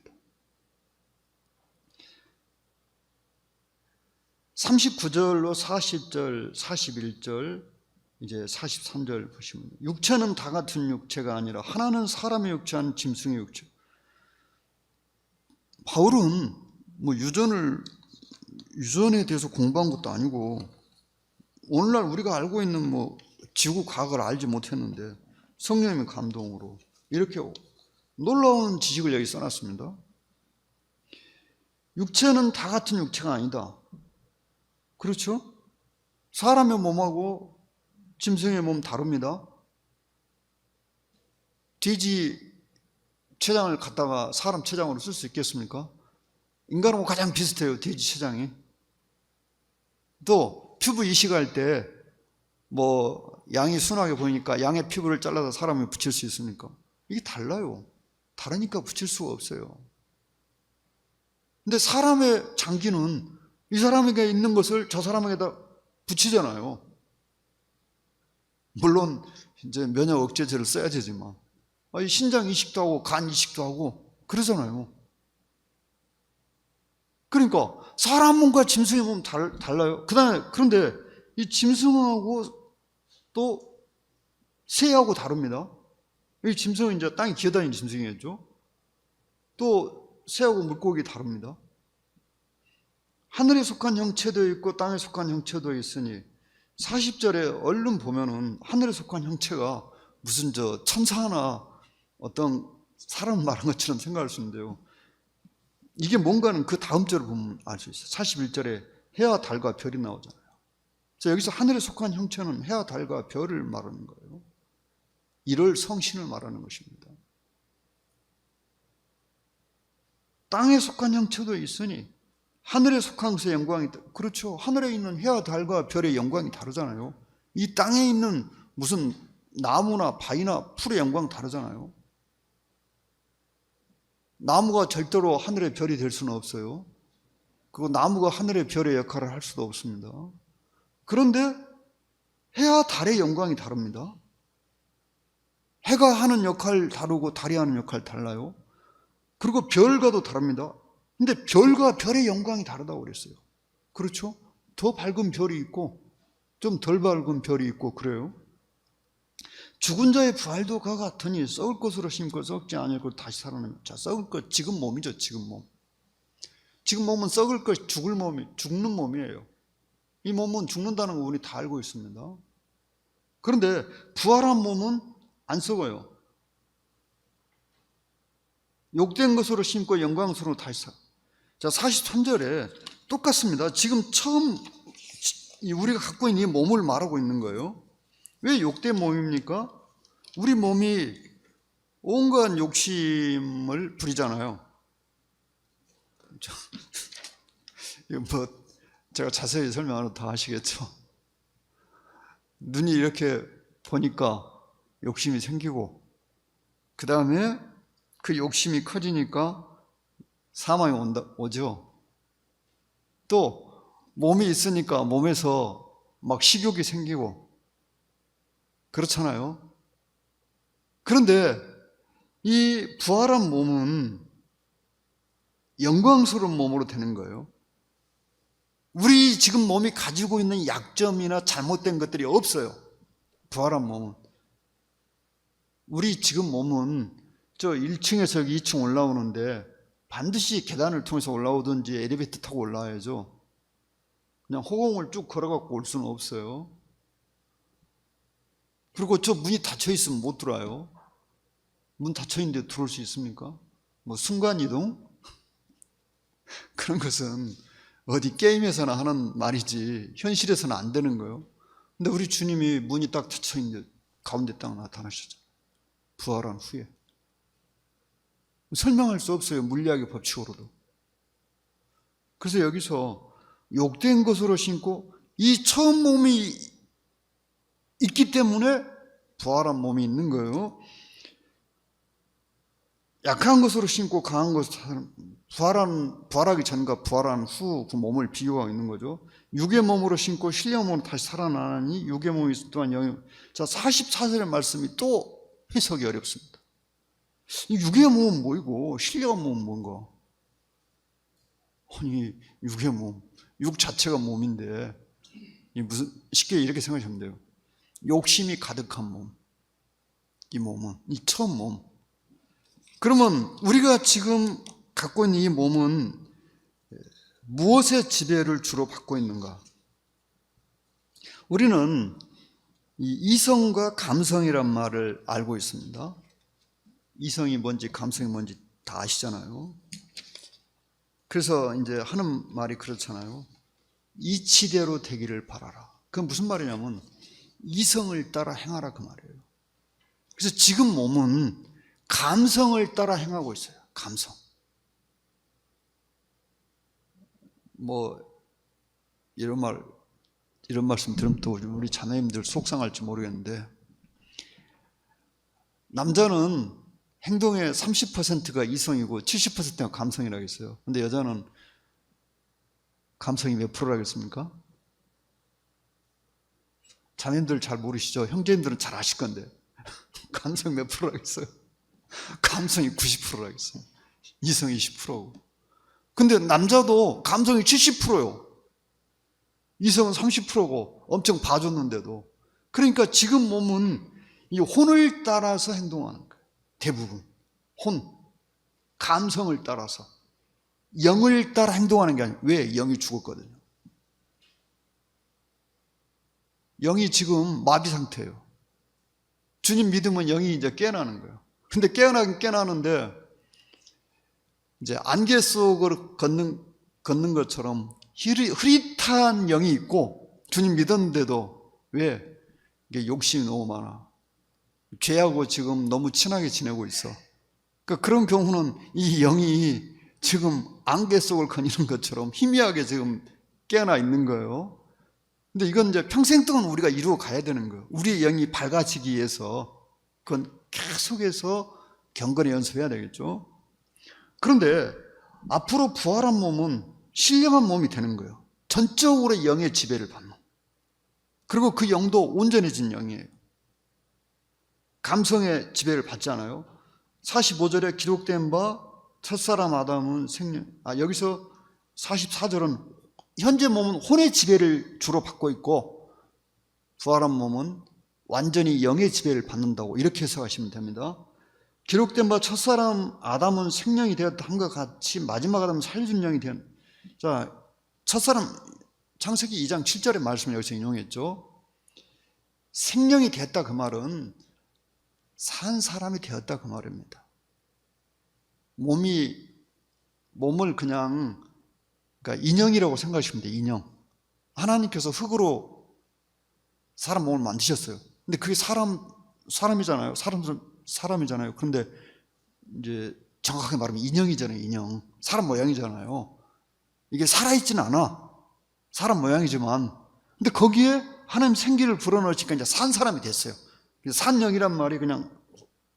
Speaker 1: 39절로 40절, 41절, 이제 43절 보시면 육체는 다 같은 육체가 아니라 하나는 사람의 육체, 하나는 짐승의 육체. 바울은 뭐 유전에 대해서 공부한 것도 아니고 오늘날 우리가 알고 있는 뭐 지구 과학을 알지 못했는데 성령님의 감동으로 이렇게 놀라운 지식을 여기 써놨습니다. 육체는 다 같은 육체가 아니다. 그렇죠? 사람의 몸하고 짐승의 몸 다릅니다. 돼지 췌장을 갖다가 사람 췌장으로 쓸 수 있겠습니까? 인간하고 가장 비슷해요. 돼지 췌장이. 또 피부 이식할 때 뭐 양이 순하게 보이니까 양의 피부를 잘라서 사람에 붙일 수 있습니까? 이게 달라요. 다르니까 붙일 수가 없어요. 근데 사람의 장기는 이 사람에게 있는 것을 저 사람에게다 붙이잖아요. 물론 이제 면역 억제제를 써야 되지만 신장 이식도 하고 간 이식도 하고 그러잖아요. 그러니까 사람 몸과 짐승의 몸은 달라요. 그런데 이 짐승하고 또 새하고 다릅니다. 이 짐승은 이제 땅에 기어다니는 짐승이겠죠. 또 새하고 물고기 다릅니다. 하늘에 속한 형체도 있고 땅에 속한 형체도 있으니 40절에 얼른 보면은 하늘에 속한 형체가 무슨 저 천사나 어떤 사람 말한 것처럼 생각할 수 있는데요. 이게 뭔가는 그 다음 절을 보면 알 수 있어요. 41절에 해와 달과 별이 나오잖아요. 여기서 하늘에 속한 형체는 해와 달과 별을 말하는 거예요. 이를 성신을 말하는 것입니다. 땅에 속한 형체도 있으니 하늘에 속한 것의 영광이, 그렇죠. 하늘에 있는 해와 달과 별의 영광이 다르잖아요. 이 땅에 있는 무슨 나무나 바위나 풀의 영광 다르잖아요. 나무가 절대로 하늘의 별이 될 수는 없어요. 그리고 나무가 하늘의 별의 역할을 할 수도 없습니다. 그런데 해와 달의 영광이 다릅니다. 해가 하는 역할 다르고 달이 하는 역할 달라요. 그리고 별과도 다릅니다. 근데 별과 별의 영광이 다르다고 그랬어요. 그렇죠? 더 밝은 별이 있고 좀 덜 밝은 별이 있고 그래요. 죽은 자의 부활도 그와 같으니 썩을 것으로 심고 썩지 않을 것 다시 살아나며. 자, 썩을 것, 지금 몸이죠. 지금 몸. 지금 몸은 썩을 것, 죽을 몸이, 죽는 몸이에요. 이 몸은 죽는다는 거 우리 다 알고 있습니다. 그런데 부활한 몸은 안 썩어요. 욕된 것으로 심고 영광스러워 다시 살. 자, 43절에 똑같습니다. 지금 처음 우리가 갖고 있는 이 몸을 말하고 있는 거예요. 왜 욕된 몸입니까? 우리 몸이 온갖 욕심을 부리잖아요. 뭐 제가 자세히 설명하면 다 아시겠죠. 눈이 이렇게 보니까 욕심이 생기고, 그 다음에 그 욕심이 커지니까 사망이 오죠. 또 몸이 있으니까 몸에서 막 식욕이 생기고 그렇잖아요. 그런데 이 부활한 몸은 영광스러운 몸으로 되는 거예요. 우리 지금 몸이 가지고 있는 약점이나 잘못된 것들이 없어요. 부활한 몸은. 우리 지금 몸은 저 1층에서 2층 올라오는데 반드시 계단을 통해서 올라오든지 엘리베이터 타고 올라와야죠. 그냥 허공을 쭉 걸어갖고 올 수는 없어요. 그리고 저 문이 닫혀 있으면 못 들어와요. 문 닫혀 있는데 들어올 수 있습니까? 뭐 순간이동? 그런 것은 어디 게임에서나 하는 말이지 현실에서는 안 되는 거예요. 근데 우리 주님이 문이 딱 닫혀 있는데 가운데 딱 나타나셨잖아요. 부활한 후에. 설명할 수 없어요. 물리학의 법칙으로도. 그래서 여기서 욕된 것으로 심고 이 처음 몸이 있기 때문에 부활한 몸이 있는 거예요. 약한 것으로 심고 강한 것으로 부활하기 전과 부활한 후 그 몸을 비교하고 있는 거죠. 육의 몸으로 심고 신령의 몸으로 다시 살아나니 육의 몸이 또한 영의. 자, 44절의 말씀이 또 해석이 어렵습니다. 육의 몸은 뭐이고 신령의 몸은 뭔가? 아니, 육의 몸, 육 자체가 몸인데 무슨, 쉽게 이렇게 생각하시면 돼요. 욕심이 가득한 몸, 이 몸은, 이 처음 몸. 그러면 우리가 지금 갖고 있는 이 몸은 무엇의 지배를 주로 받고 있는가? 우리는 이 이성과 감성이란 말을 알고 있습니다. 이성이 뭔지 감성이 뭔지 다 아시잖아요. 그래서 이제 하는 말이 그렇잖아요. 이치대로 되기를 바라라. 그건 무슨 말이냐면 이성을 따라 행하라 그 말이에요. 그래서 지금 몸은 감성을 따라 행하고 있어요. 감성. 뭐 이런 말씀 들으면 또 우리 자매님들 속상할지 모르겠는데, 남자는 행동의 30%가 이성이고 70%가 감성이라고 했어요. 근데 여자는 감성이 몇 프로라겠습니까? 자매님들 잘 모르시죠? 형제님들은 잘 아실 건데 감성 몇 프로라겠어요? 감성이 90%라겠어요. 이성이 10%고. 근데 남자도 감성이 70%요. 이성은 30%고 엄청 봐줬는데도. 그러니까 지금 몸은 이 혼을 따라서 행동하는 거예요. 대부분. 혼. 감성을 따라서. 영을 따라 행동하는 게 아니에요. 왜? 영이 죽었거든요. 영이 지금 마비 상태예요. 주님 믿으면 영이 이제 깨어나는 거예요. 근데 깨어나긴 깨어나는데 이제 안개 속으로 걷는 것처럼 흐릿한 영이 있고, 주님 믿었는데도 왜? 이게 욕심이 너무 많아. 죄하고 지금 너무 친하게 지내고 있어. 그러니까 그런 경우는 이 영이 지금 안개 속을 거니는 것처럼 희미하게 지금 깨어나 있는 거예요. 근데 이건 이제 평생 동안 우리가 이루어 가야 되는 거예요. 우리의 영이 밝아지기 위해서 그건 계속해서 경건히 연습해야 되겠죠. 그런데 앞으로 부활한 몸은 신령한 몸이 되는 거예요. 전적으로 영의 지배를 받는. 그리고 그 영도 온전해진 영이에요. 감성의 지배를 받지 않아요. 45절에 기록된 바 첫사람 아담은 생명. 여기서 44절은 현재 몸은 혼의 지배를 주로 받고 있고 부활한 몸은 완전히 영의 지배를 받는다고 이렇게 해석하시면 됩니다. 기록된 바 첫사람 아담은 생명이 되었다 한것 같이 마지막 아담은 살려준 영이 되었다. 자, 첫사람 창세기 2장 7절의 말씀을 여기서 인용했죠. 생명이 됐다 그 말은 산 사람이 되었다 그 말입니다. 몸을 그냥 그러니까 인형이라고 생각하시면 돼요. 인형. 하나님께서 흙으로 사람 몸을 만드셨어요. 근데 그게 사람이잖아요. 사람이잖아요. 그런데 이제 정확하게 말하면 인형이잖아요. 인형. 사람 모양이잖아요. 이게 살아있지는 않아. 사람 모양이지만. 근데 거기에 하나님 생기를 불어넣으니까 이제 산 사람이 됐어요. 산영이란 말이 그냥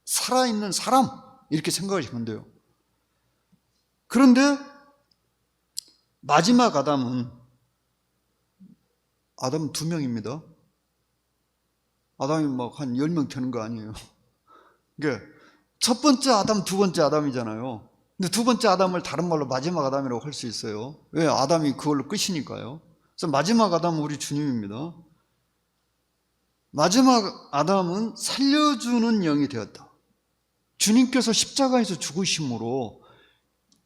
Speaker 1: 살아있는 사람 이렇게 생각하시면 돼요. 그런데 마지막 아담은 2명입니다. 아담이 막 한 10명 되는 거 아니에요. 그러니까 첫 번째 아담, 두 번째 아담이잖아요. 근데 두 번째 아담을 다른 말로 마지막 아담이라고 할 수 있어요. 왜? 아담이 그걸로 끝이니까요. 그래서 마지막 아담은 우리 주님입니다. 마지막 아담은 살려주는 영이 되었다. 주님께서 십자가에서 죽으심으로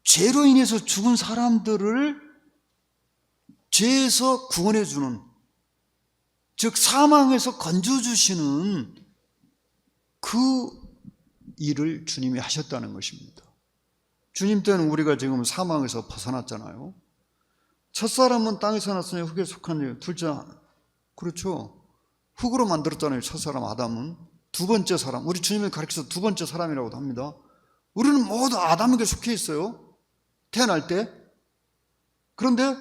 Speaker 1: 죄로 인해서 죽은 사람들을 죄에서 구원해 주는, 즉 사망에서 건져주시는 그 일을 주님이 하셨다는 것입니다. 주님 때는 우리가 지금 사망에서 벗어났잖아요. 첫사람은 땅에서 났으니 흙에 속한 일, 둘째, 그렇죠. 흙으로 만들었잖아요. 첫사람 아담은. 두 번째 사람, 우리 주님이 가르쳐서 두 번째 사람이라고도 합니다. 우리는 모두 아담에게 속해 있어요. 태어날 때. 그런데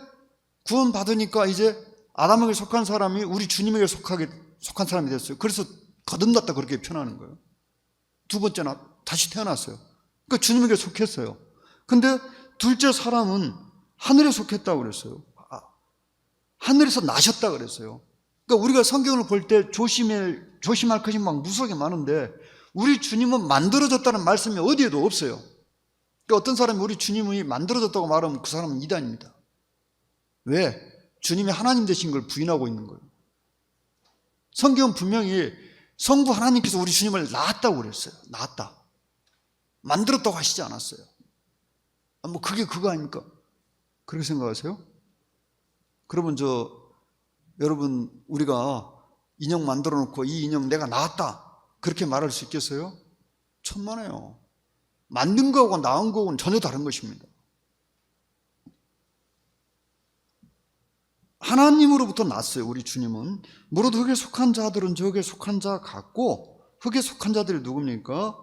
Speaker 1: 구원 받으니까 이제 아담에게 속한 사람이 우리 주님에게 속한 사람이 됐어요. 그래서 거듭났다 그렇게 표현하는 거예요. 두 번째 다시 태어났어요. 그러니까 주님에게 속했어요. 근데 둘째 사람은 하늘에 속했다고 그랬어요. 하늘에서 나셨다 그랬어요. 그러니까 우리가 성경을 볼 때 조심할 것이 막 무수하게 많은데 우리 주님은 만들어졌다는 말씀이 어디에도 없어요. 그러니까 어떤 사람이 우리 주님이 만들어졌다고 말하면 그 사람은 이단입니다. 왜? 주님이 하나님 되신 걸 부인하고 있는 거예요. 성경은 분명히 성부 하나님께서 우리 주님을 낳았다고 그랬어요. 낳았다. 만들었다고 하시지 않았어요. 뭐 그게 그거 아닙니까? 그렇게 생각하세요? 그러면 여러분 우리가 인형 만들어 놓고 이 인형 내가 낳았다 그렇게 말할 수 있겠어요? 천만에요. 만든 거하고 낳은 거하고는 전혀 다른 것입니다. 하나님으로부터 났어요. 우리 주님은. 무릇 흙에 속한 자들은 저흙에 속한 자 같고, 흙에 속한 자들이 누굽니까?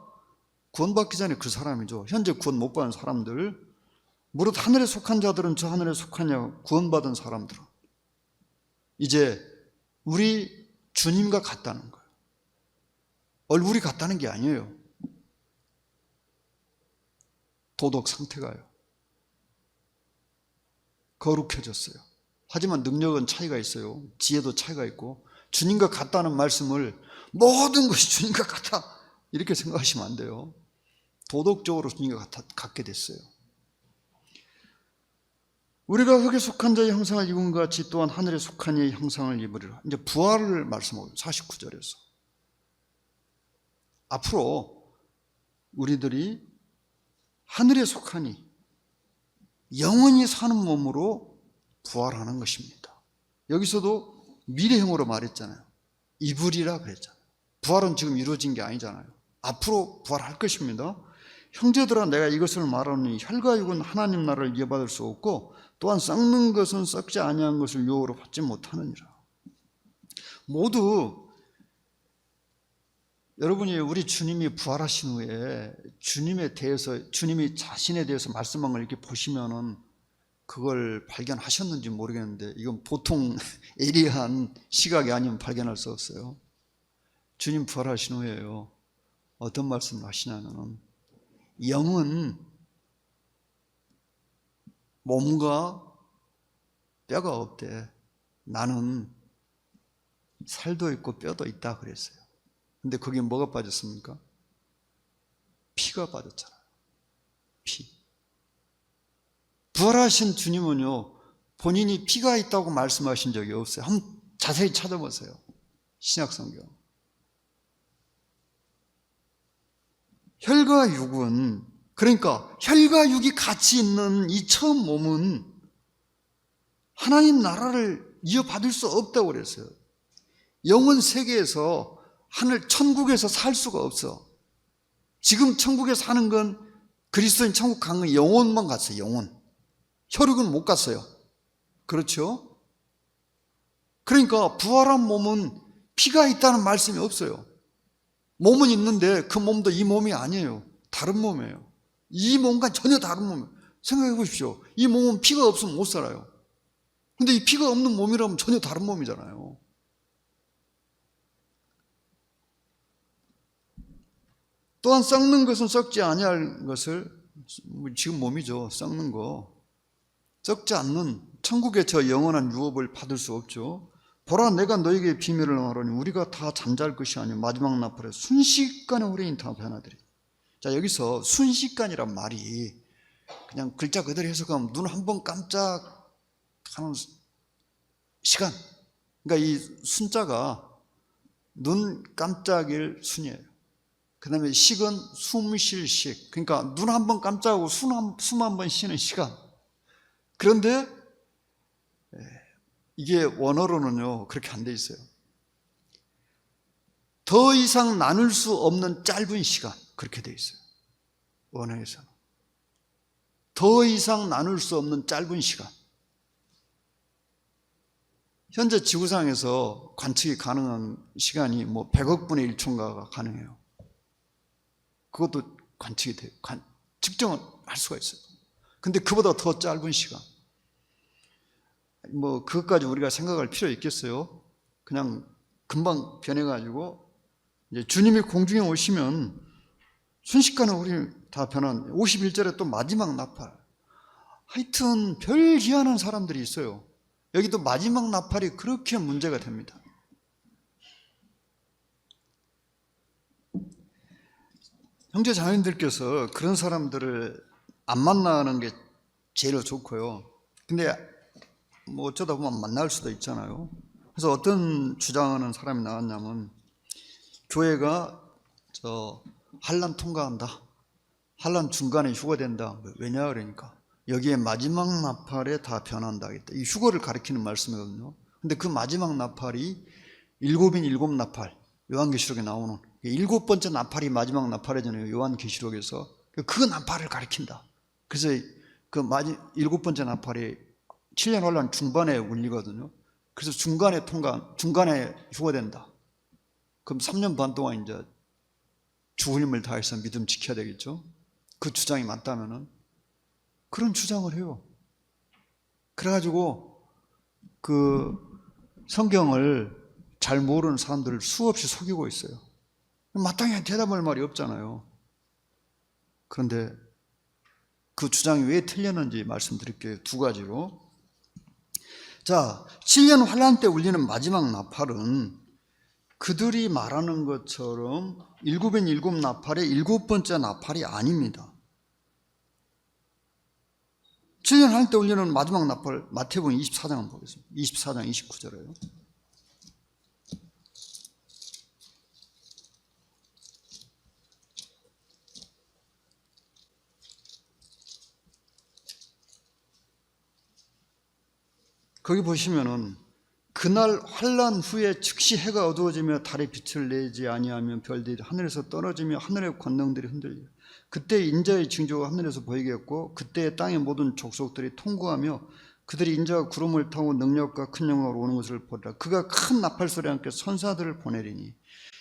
Speaker 1: 구원받기 전에 그 사람이죠. 현재 구원 못 받은 사람들. 무릇 하늘에 속한 자들은 저 하늘에 속하냐? 구원받은 사람들은. 이제 우리 주님과 같다는 거예요. 얼굴이 같다는 게 아니에요. 도덕 상태가요. 거룩해졌어요. 하지만 능력은 차이가 있어요. 지혜도 차이가 있고, 주님과 같다는 말씀을 모든 것이 주님과 같아 이렇게 생각하시면 안 돼요. 도덕적으로 주님과 같게 됐어요. 우리가 흙에 속한 자의 형상을 입은 것 같이 또한 하늘에 속한 이의 형상을 입으리라. 이제 부활을 말씀하고 49절에서 앞으로 우리들이 하늘에 속하니 영원히 사는 몸으로 부활하는 것입니다. 여기서도 미래형으로 말했잖아요. 입으리라 그랬잖아요. 부활은 지금 이루어진 게 아니잖아요. 앞으로 부활할 것입니다. 형제들아 내가 이것을 말하노니 혈과 육은 하나님 나라를 이어받을 수 없고 또한 썩는 것은 썩지 아니한 것을 유혹으로 받지 못하느니라. 모두 여러분이 우리 주님이 부활하신 후에 주님이 자신에 대해서 말씀한 걸 이렇게 보시면은 그걸 발견하셨는지 모르겠는데 이건 보통 예리한 시각이 아니면 발견할 수 없어요. 주님 부활하신 후에요. 어떤 말씀을 하시냐면은 영은 몸과 뼈가 없대. 나는 살도 있고 뼈도 있다 그랬어요. 근데 거기에 뭐가 빠졌습니까? 피가 빠졌잖아요. 피. 부활하신 주님은요, 본인이 피가 있다고 말씀하신 적이 없어요. 한번 자세히 찾아보세요. 신약성경. 혈과 육은, 그러니까 혈과 육이 같이 있는 이 처음 몸은 하나님 나라를 이어받을 수 없다고 그랬어요. 영원 세계에서 하늘 천국에서 살 수가 없어. 지금 천국에 사는 건 그리스도인 천국 간 건 영혼만 갔어요. 영혼. 혈육은 못 갔어요. 그렇죠? 그러니까 부활한 몸은 피가 있다는 말씀이 없어요. 몸은 있는데 그 몸도 이 몸이 아니에요. 다른 몸이에요. 이 몸과 전혀 다른 몸이에요. 생각해 보십시오. 이 몸은 피가 없으면 못 살아요. 근데 이 피가 없는 몸이라면 전혀 다른 몸이잖아요. 또한 썩는 것은 썩지 아니할 것을, 지금 몸이죠. 썩는 거. 썩지 않는 천국의 저 영원한 유업을 받을 수 없죠. 보라, 내가 너에게 비밀을 말하노니 우리가 다 잠잘 것이 아니요 마지막 나팔에 순식간에 우리는 다 변하리라. 자, 여기서 순식간이란 말이 그냥 글자 그대로 해석하면 눈 한 번 깜짝 하는 시간. 그러니까 이 순자가 눈 깜짝일 순이에요. 그 다음에 식은 숨 쉴 식. 그러니까 눈 한 번 깜짝하고 숨 한 번 쉬는 시간. 그런데 이게 원어로는요 그렇게 안 돼 있어요. 더 이상 나눌 수 없는 짧은 시간, 그렇게 돼 있어요. 원어에서는 더 이상 나눌 수 없는 짧은 시간. 현재 지구상에서 관측이 가능한 시간이 뭐 100억 분의 1초인가가 가능해요. 그것도 관측이 돼요. 측정을 할 수가 있어요. 근데 그보다 더 짧은 시간. 뭐 그것까지 우리가 생각할 필요 있겠어요? 그냥 금방 변해가지고 이제 주님이 공중에 오시면 순식간에 우리 다 변한 51절에 또 마지막 나팔. 하여튼 별 희한한 사람들이 있어요. 여기도 마지막 나팔이 그렇게 문제가 됩니다. 형제 자매님들께서 그런 사람들을 안 만나는 게 제일 좋고요. 근데 뭐 어쩌다 보면 만날 수도 있잖아요. 그래서 어떤 주장하는 사람이 나왔냐면 교회가 한란 통과한다. 한란 중간에 휴거된다. 왜냐 그러니까 여기에 마지막 나팔에 다 변한다. 이 휴거를 가리키는 말씀이거든요. 근데 그 마지막 나팔이 일곱인 일곱 나팔, 요한계시록에 나오는 일곱 번째 나팔이 마지막 나팔이잖아요. 요한계시록에서 그 나팔을 가리킨다. 그래서 그 일곱 번째 나팔이 7년 환란 중반에 울리거든요. 그래서 중간에 휴거된다. 그럼 3년 반 동안 이제 죽을 힘을 다해서 믿음 지켜야 되겠죠. 그 주장이 맞다면은 그런 주장을 해요. 그래가지고 그 성경을 잘 모르는 사람들을 수없이 속이고 있어요. 마땅히 대답할 말이 없잖아요. 그런데 그 주장이 왜 틀렸는지 말씀드릴게요. 두 가지로. 자, 7년 환란 때 울리는 마지막 나팔은 그들이 말하는 것처럼 일곱인 일곱 나팔의 일곱 번째 나팔이 아닙니다. 7년 환란 때 울리는 마지막 나팔, 마태복음 24장을 보겠습니다. 24장 29절에요. 거기 보시면은 그날 환란 후에 즉시 해가 어두워지며 달의 빛을 내지 아니하며 별들이 하늘에서 떨어지며 하늘의 권능들이 흔들려. 그때 인자의 징조가 하늘에서 보이겠고 그때 땅의 모든 족속들이 통고하며 그들이 인자가 구름을 타고 능력과 큰 영광으로 오는 것을 보리라. 그가 큰 나팔 소리와 함께 천사들을 보내리니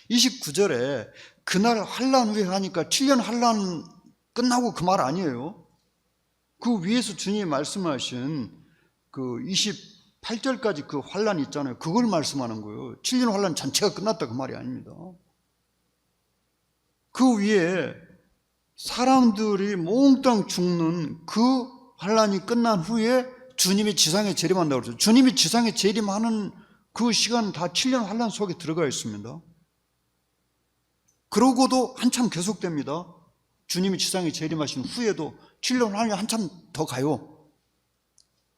Speaker 1: 29절에 그날 환란 후에 하니까 7년 환란 끝나고 그 말 아니에요. 그 위에서 주님이 말씀하신 그 28절까지 그 환란이 있잖아요. 그걸 말씀하는 거예요. 7년 환란 전체가 끝났다 그 말이 아닙니다. 그 위에 사람들이 몽땅 죽는 그 환란이 끝난 후에 주님이 지상에 재림한다고 그러죠. 주님이 지상에 재림하는 그 시간은 다 7년 환란 속에 들어가 있습니다. 그러고도 한참 계속됩니다. 주님이 지상에 재림하신 후에도 7년 환란이 한참 더 가요.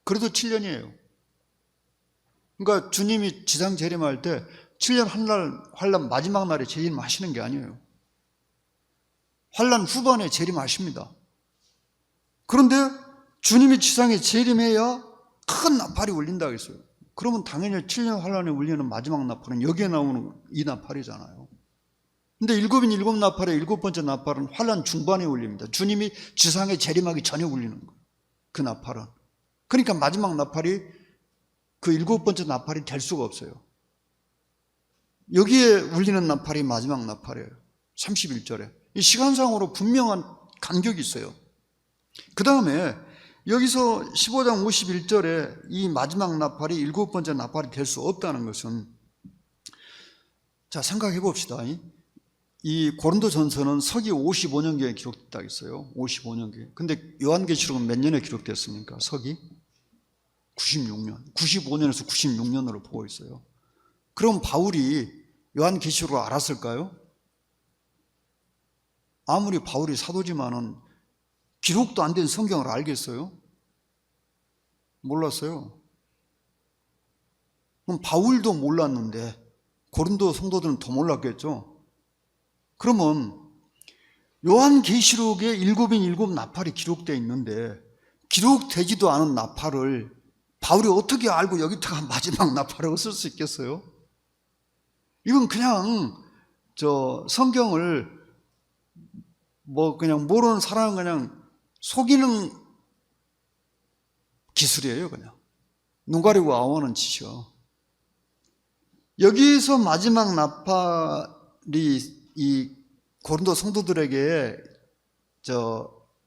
Speaker 1: 그래도 7년이에요. 그러니까 주님이 지상 재림할 때 7년 환란 마지막 날에 재림하시는 게 아니에요. 환란 후반에 재림하십니다. 그런데 주님이 지상에 재림해야 큰 나팔이 울린다고 했어요. 그러면 당연히 7년 환란에 울리는 마지막 나팔은 여기에 나오는 이 나팔이잖아요. 근데 일곱인 일곱 나팔의 일곱 번째 나팔은 환란 중반에 울립니다. 주님이 지상에 재림하기 전에 울리는 거예요. 그 나팔은. 그러니까 마지막 나팔이 그 일곱 번째 나팔이 될 수가 없어요. 여기에 울리는 나팔이 마지막 나팔이에요. 31절에. 이 시간상으로 분명한 간격이 있어요. 그 다음에 여기서 15장 51절에 이 마지막 나팔이 일곱 번째 나팔이 될 수 없다는 것은, 자, 생각해 봅시다. 이 고린도전서는 서기 55년경에 기록됐다고 했어요. 55년경에. 근데 요한계시록은 몇 년에 기록됐습니까? 서기? 96년. 95년에서 96년으로 보고 있어요. 그럼 바울이 요한계시록을 알았을까요? 아무리 바울이 사도지만은 기록도 안 된 성경을 알겠어요? 몰랐어요. 그럼 바울도 몰랐는데 고린도 성도들은 더 몰랐겠죠? 그러면 요한계시록에 일곱인 일곱 나팔이 기록되어 있는데 기록되지도 않은 나팔을 바울이 어떻게 알고 여기다가 마지막 나팔이라고 쓸 수 있겠어요? 이건 그냥 성경을 그냥 모르는 사람은 그냥 속이는 기술이에요. 그냥 눈 가리고 아우하는 짓이요. 여기서 마지막 나팔이 이 고린도 성도들에게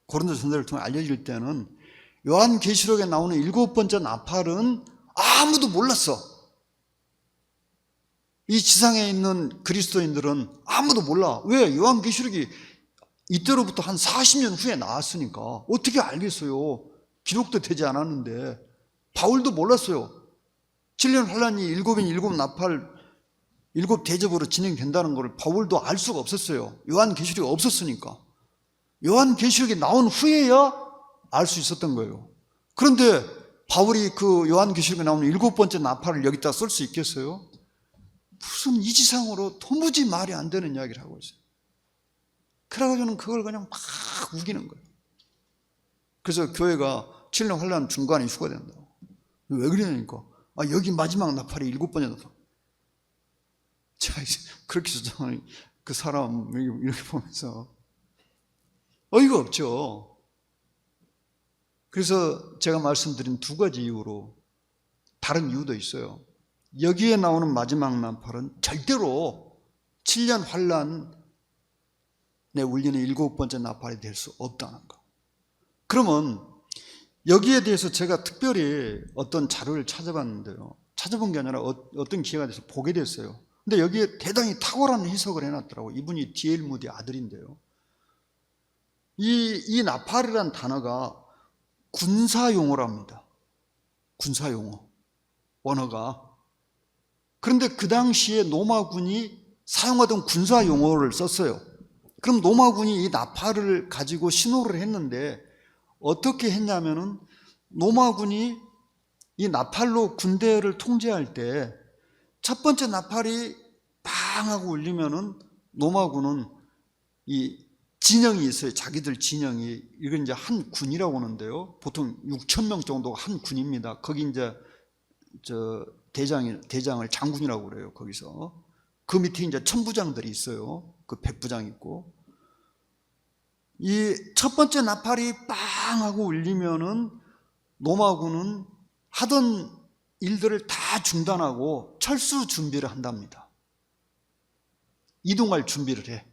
Speaker 1: 고린도 전서를 통해 알려질 때는 요한계시록에 나오는 일곱 번째 나팔은 아무도 몰랐어. 이 지상에 있는 그리스도인들은 아무도 몰라. 왜? 요한계시록이 이때로부터 한 40년 후에 나왔으니까 어떻게 알겠어요? 기록도 되지 않았는데. 바울도 몰랐어요. 7년 환란이 일곱인 일곱 나팔 일곱 대접으로 진행된다는 것을 바울도 알 수가 없었어요. 요한계시록이 없었으니까. 요한계시록이 나온 후에야 알 수 있었던 거예요. 그런데 바울이 그 요한계시록에 나오는 일곱 번째 나팔을 여기다 쓸 수 있겠어요? 무슨 이지상으로 도무지 말이 안 되는 이야기를 하고 있어요. 그래가지고는 그걸 그냥 막 우기는 거예요. 그래서 교회가 7년 환란 중간에 휴가된다고. 왜 그러냐니까. 여기 마지막 나팔이 일곱 번째 나팔. 자, 그렇게 주장하는 그 사람 이렇게 보면서 어이가 없죠. 그래서 제가 말씀드린 두 가지 이유로, 다른 이유도 있어요. 여기에 나오는 마지막 나팔은 절대로 7년 환란에 울리는 일곱 번째 나팔이 될 수 없다는 거. 그러면 여기에 대해서 제가 특별히 어떤 자료를 찾아봤는데요. 찾아본 게 아니라 어떤 기회가 돼서 보게 됐어요. 근데 여기에 대단히 탁월한 해석을 해놨더라고요. 이분이 D.L. 무디 아들인데요. 이 나팔이란 단어가 군사용어랍니다. 군사용어. 언어가. 그런데 그 당시에 로마군이 사용하던 군사용어를 썼어요. 그럼 로마군이 이 나팔을 가지고 신호를 했는데 어떻게 했냐면은 로마군이 이 나팔로 군대를 통제할 때 첫 번째 나팔이 빵 하고 울리면은 로마군은 이 진영이 있어요. 자기들 진영이. 이건 이제 한 군이라고 하는데요. 보통 6,000명 정도가 한 군입니다. 거기 이제 대장을 장군이라고 그래요. 거기서. 그 밑에 이제 천부장들이 있어요. 그 백부장 있고. 이 첫 번째 나팔이 빵 하고 울리면은 로마군은 하던 일들을 다 중단하고 철수 준비를 한답니다. 이동할 준비를 해.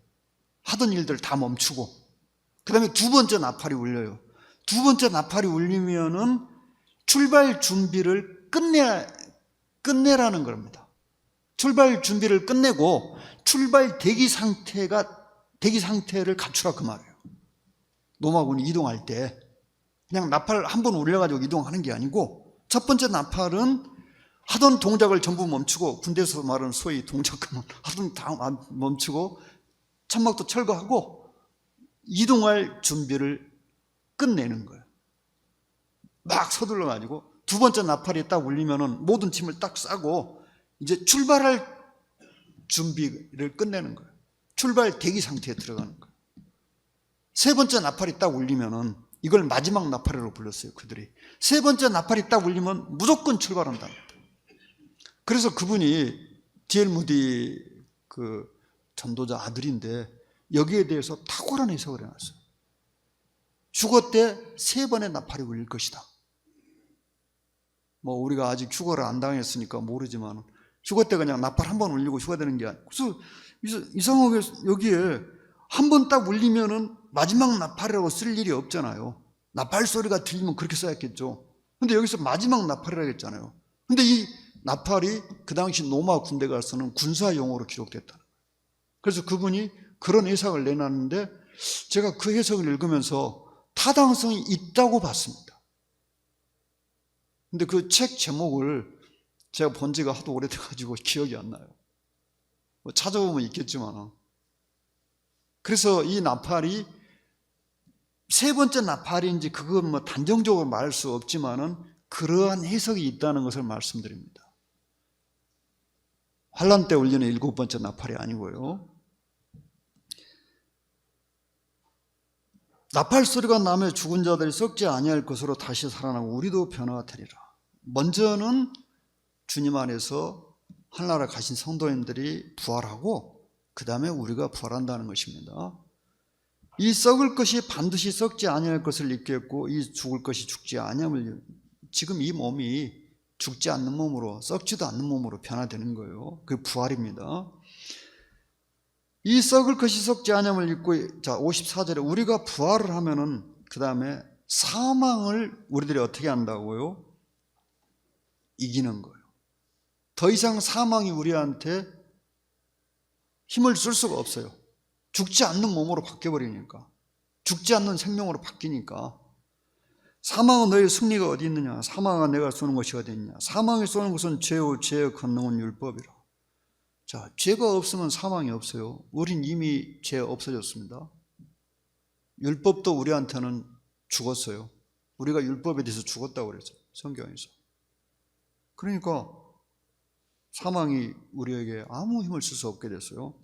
Speaker 1: 하던 일들 다 멈추고. 그 다음에 두 번째 나팔이 울려요. 두 번째 나팔이 울리면은 출발 준비를 끝내라는 겁니다. 출발 준비를 끝내고 출발 대기 상태를 갖추라 그 말이에요. 노마군이 이동할 때 그냥 나팔 한 번 울려가지고 이동하는 게 아니고, 첫 번째 나팔은 하던 동작을 전부 멈추고, 군대에서 말하는 소위 동작하면 하던 다 멈추고 천막도 철거하고 이동할 준비를 끝내는 거예요. 막 서둘러가지고 두 번째 나팔이 딱 울리면은 모든 짐을 딱 싸고 이제 출발할 준비를 끝내는 거예요. 출발 대기 상태에 들어가는 거예요. 세 번째 나팔이 딱 울리면은, 이걸 마지막 나팔이라고 불렀어요, 그들이. 세 번째 나팔이 딱 울리면 무조건 출발한다. 그래서 그분이 D.L. 무디 그 전도자 아들인데 여기에 대해서 탁월한 해석을 해놨어요. 휴거 때 세 번의 나팔이 울릴 것이다. 뭐 우리가 아직 휴거를 안 당했으니까 모르지만 휴거 때 그냥 나팔 한 번 울리고 휴거되는 게 아니고, 그래서 이상하게 여기에 한 번 딱 울리면은 마지막 나팔이라고 쓸 일이 없잖아요. 나팔 소리가 들리면 그렇게 써야겠죠. 근데 여기서 마지막 나팔이라고 했잖아요. 근데 이 나팔이 그 당시 로마 군대가 쓰는 군사 용어로 기록됐다. 그래서 그분이 그런 해석을 내놨는데 제가 그 해석을 읽으면서 타당성이 있다고 봤습니다. 근데 그 책 제목을 제가 본 지가 하도 오래돼가지고 기억이 안 나요. 뭐 찾아보면 있겠지만. 그래서 이 나팔이 세 번째 나팔인지 그건 뭐 단정적으로 말할 수 없지만은 그러한 해석이 있다는 것을 말씀드립니다. 환란 때 울리는 일곱 번째 나팔이 아니고요. 나팔 소리가 나며 죽은 자들이 썩지 아니할 것으로 다시 살아나고 우리도 변화가 되리라. 먼저는 주님 안에서 하늘나라 가신 성도님들이 부활하고 그 다음에 우리가 부활한다는 것입니다. 이 썩을 것이 반드시 썩지 아니할 것을 입겠고 이 죽을 것이 죽지 아니함을, 지금 이 몸이 죽지 않는 몸으로, 썩지도 않는 몸으로 변화되는 거예요. 그게 부활입니다. 이 썩을 것이 썩지 아니함을 입고, 자 54절에 우리가 부활을 하면은 그 다음에 사망을 우리들이 어떻게 한다고요? 이기는 거예요. 더 이상 사망이 우리한테 힘을 쓸 수가 없어요. 죽지 않는 몸으로 바뀌어버리니까, 죽지 않는 생명으로 바뀌니까. 사망은 너의 승리가 어디 있느냐? 사망아 내가 쏘는 것이 어디 있냐? 사망이 쏘는 것은 죄요, 죄의 권능은 율법이라. 자, 죄가 없으면 사망이 없어요. 우린 이미 죄 없어졌습니다. 율법도 우리한테는 죽었어요. 우리가 율법에 대해서 죽었다고 그랬어요, 성경에서. 그러니까 사망이 우리에게 아무 힘을 쓸 수 없게 됐어요.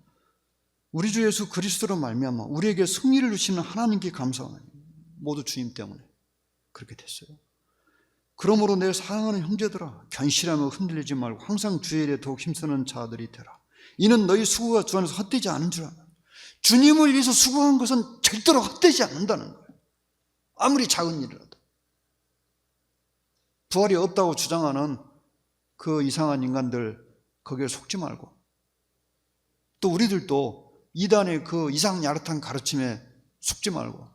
Speaker 1: 우리 주 예수 그리스도로 말미암아 우리에게 승리를 주시는 하나님께 감사하는, 모두 주님 때문에 그렇게 됐어요. 그러므로 내 사랑하는 형제들아, 견실하며 흔들리지 말고 항상 주의 일에 더욱 힘쓰는 자들이 되라. 이는 너희 수고가 주 안에서 헛되지 않은 줄 알아. 주님을 위해서 수고한 것은 절대로 헛되지 않는다는 거예요. 아무리 작은 일이라도. 부활이 없다고 주장하는 그 이상한 인간들 거기에 속지 말고, 또 우리들도 이단의 그 이상 야릇한 가르침에 속지 말고.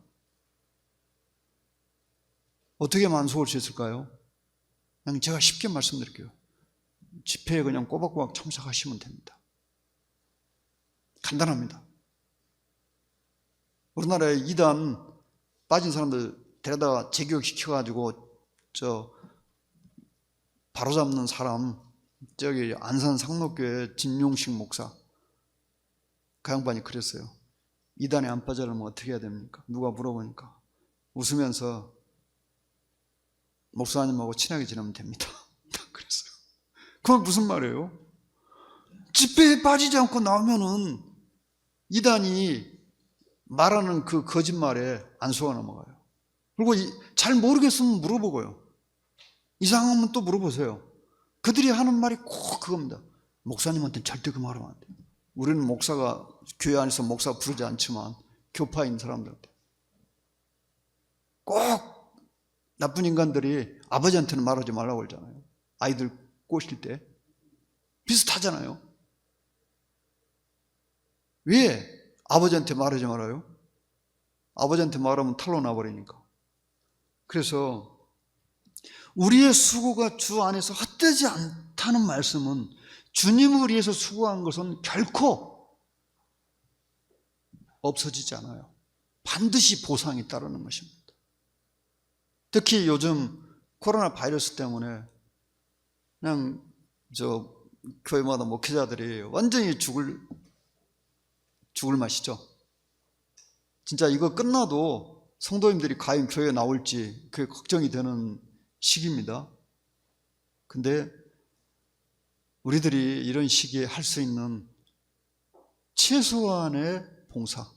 Speaker 1: 어떻게 만속할 수 있을까요? 그냥 제가 쉽게 말씀드릴게요. 집회에 그냥 꼬박꼬박 참석하시면 됩니다. 간단합니다. 우리나라에 이단 빠진 사람들 데려다가 재교육시켜가지고 바로잡는 사람, 저기 안산 상록교회 진용식 목사, 그 양반이 그랬어요. 이단에 안 빠져나면 어떻게 해야 됩니까? 누가 물어보니까 웃으면서 목사님하고 친하게 지내면 됩니다. 그랬어요. 그건 무슨 말이에요? 집회에 빠지지 않고 나오면은 이단이 말하는 그 거짓말에 안 속아 넘어가요. 그리고 잘 모르겠으면 물어보고요. 이상하면 또 물어보세요. 그들이 하는 말이 꼭 그겁니다. 목사님한테는 절대 그 말하면 안 돼요. 우리는 목사가, 교회 안에서 목사 부르지 않지만 교파인 사람들한테 꼭 나쁜 인간들이 아버지한테는 말하지 말라고 그러잖아요. 아이들 꼬실 때 비슷하잖아요. 왜 아버지한테 말하지 말아요? 아버지한테 말하면 탄로 나버리니까. 그래서 우리의 수고가 주 안에서 헛되지 않다는 말씀은 주님을 위해서 수고한 것은 결코 없어지지 않아요. 반드시 보상이 따르는 것입니다. 특히 요즘 코로나 바이러스 때문에 그냥 교회마다 목회자들이 완전히 죽을 맛이죠. 진짜 이거 끝나도 성도님들이 과연 교회에 나올지 그게 걱정이 되는 시기입니다. 근데 우리들이 이런 시기에 할 수 있는 최소한의 봉사,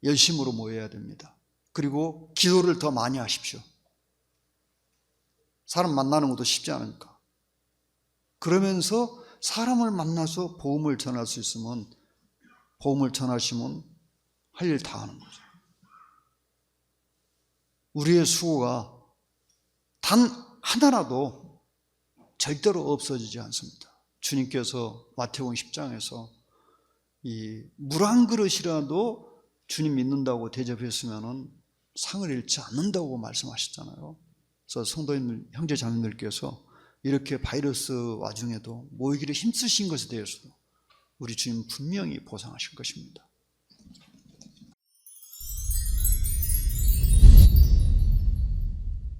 Speaker 1: 열심으로 모여야 됩니다. 그리고 기도를 더 많이 하십시오. 사람 만나는 것도 쉽지 않으니까. 그러면서 사람을 만나서 복음을 전할 수 있으면 복음을 전하시면 할 일 다 하는 거죠. 우리의 수고가 단 하나라도 절대로 없어지지 않습니다. 주님께서 마태복음 10장에서 이 물 한 그릇이라도 주님 믿는다고 대접했으면 상을 잃지 않는다고 말씀하셨잖아요. 그래서 성도님, 형제 자매들께서 이렇게 바이러스 와중에도 모이기를 힘쓰신 것에 대해서도 우리 주님 분명히 보상하실 것입니다.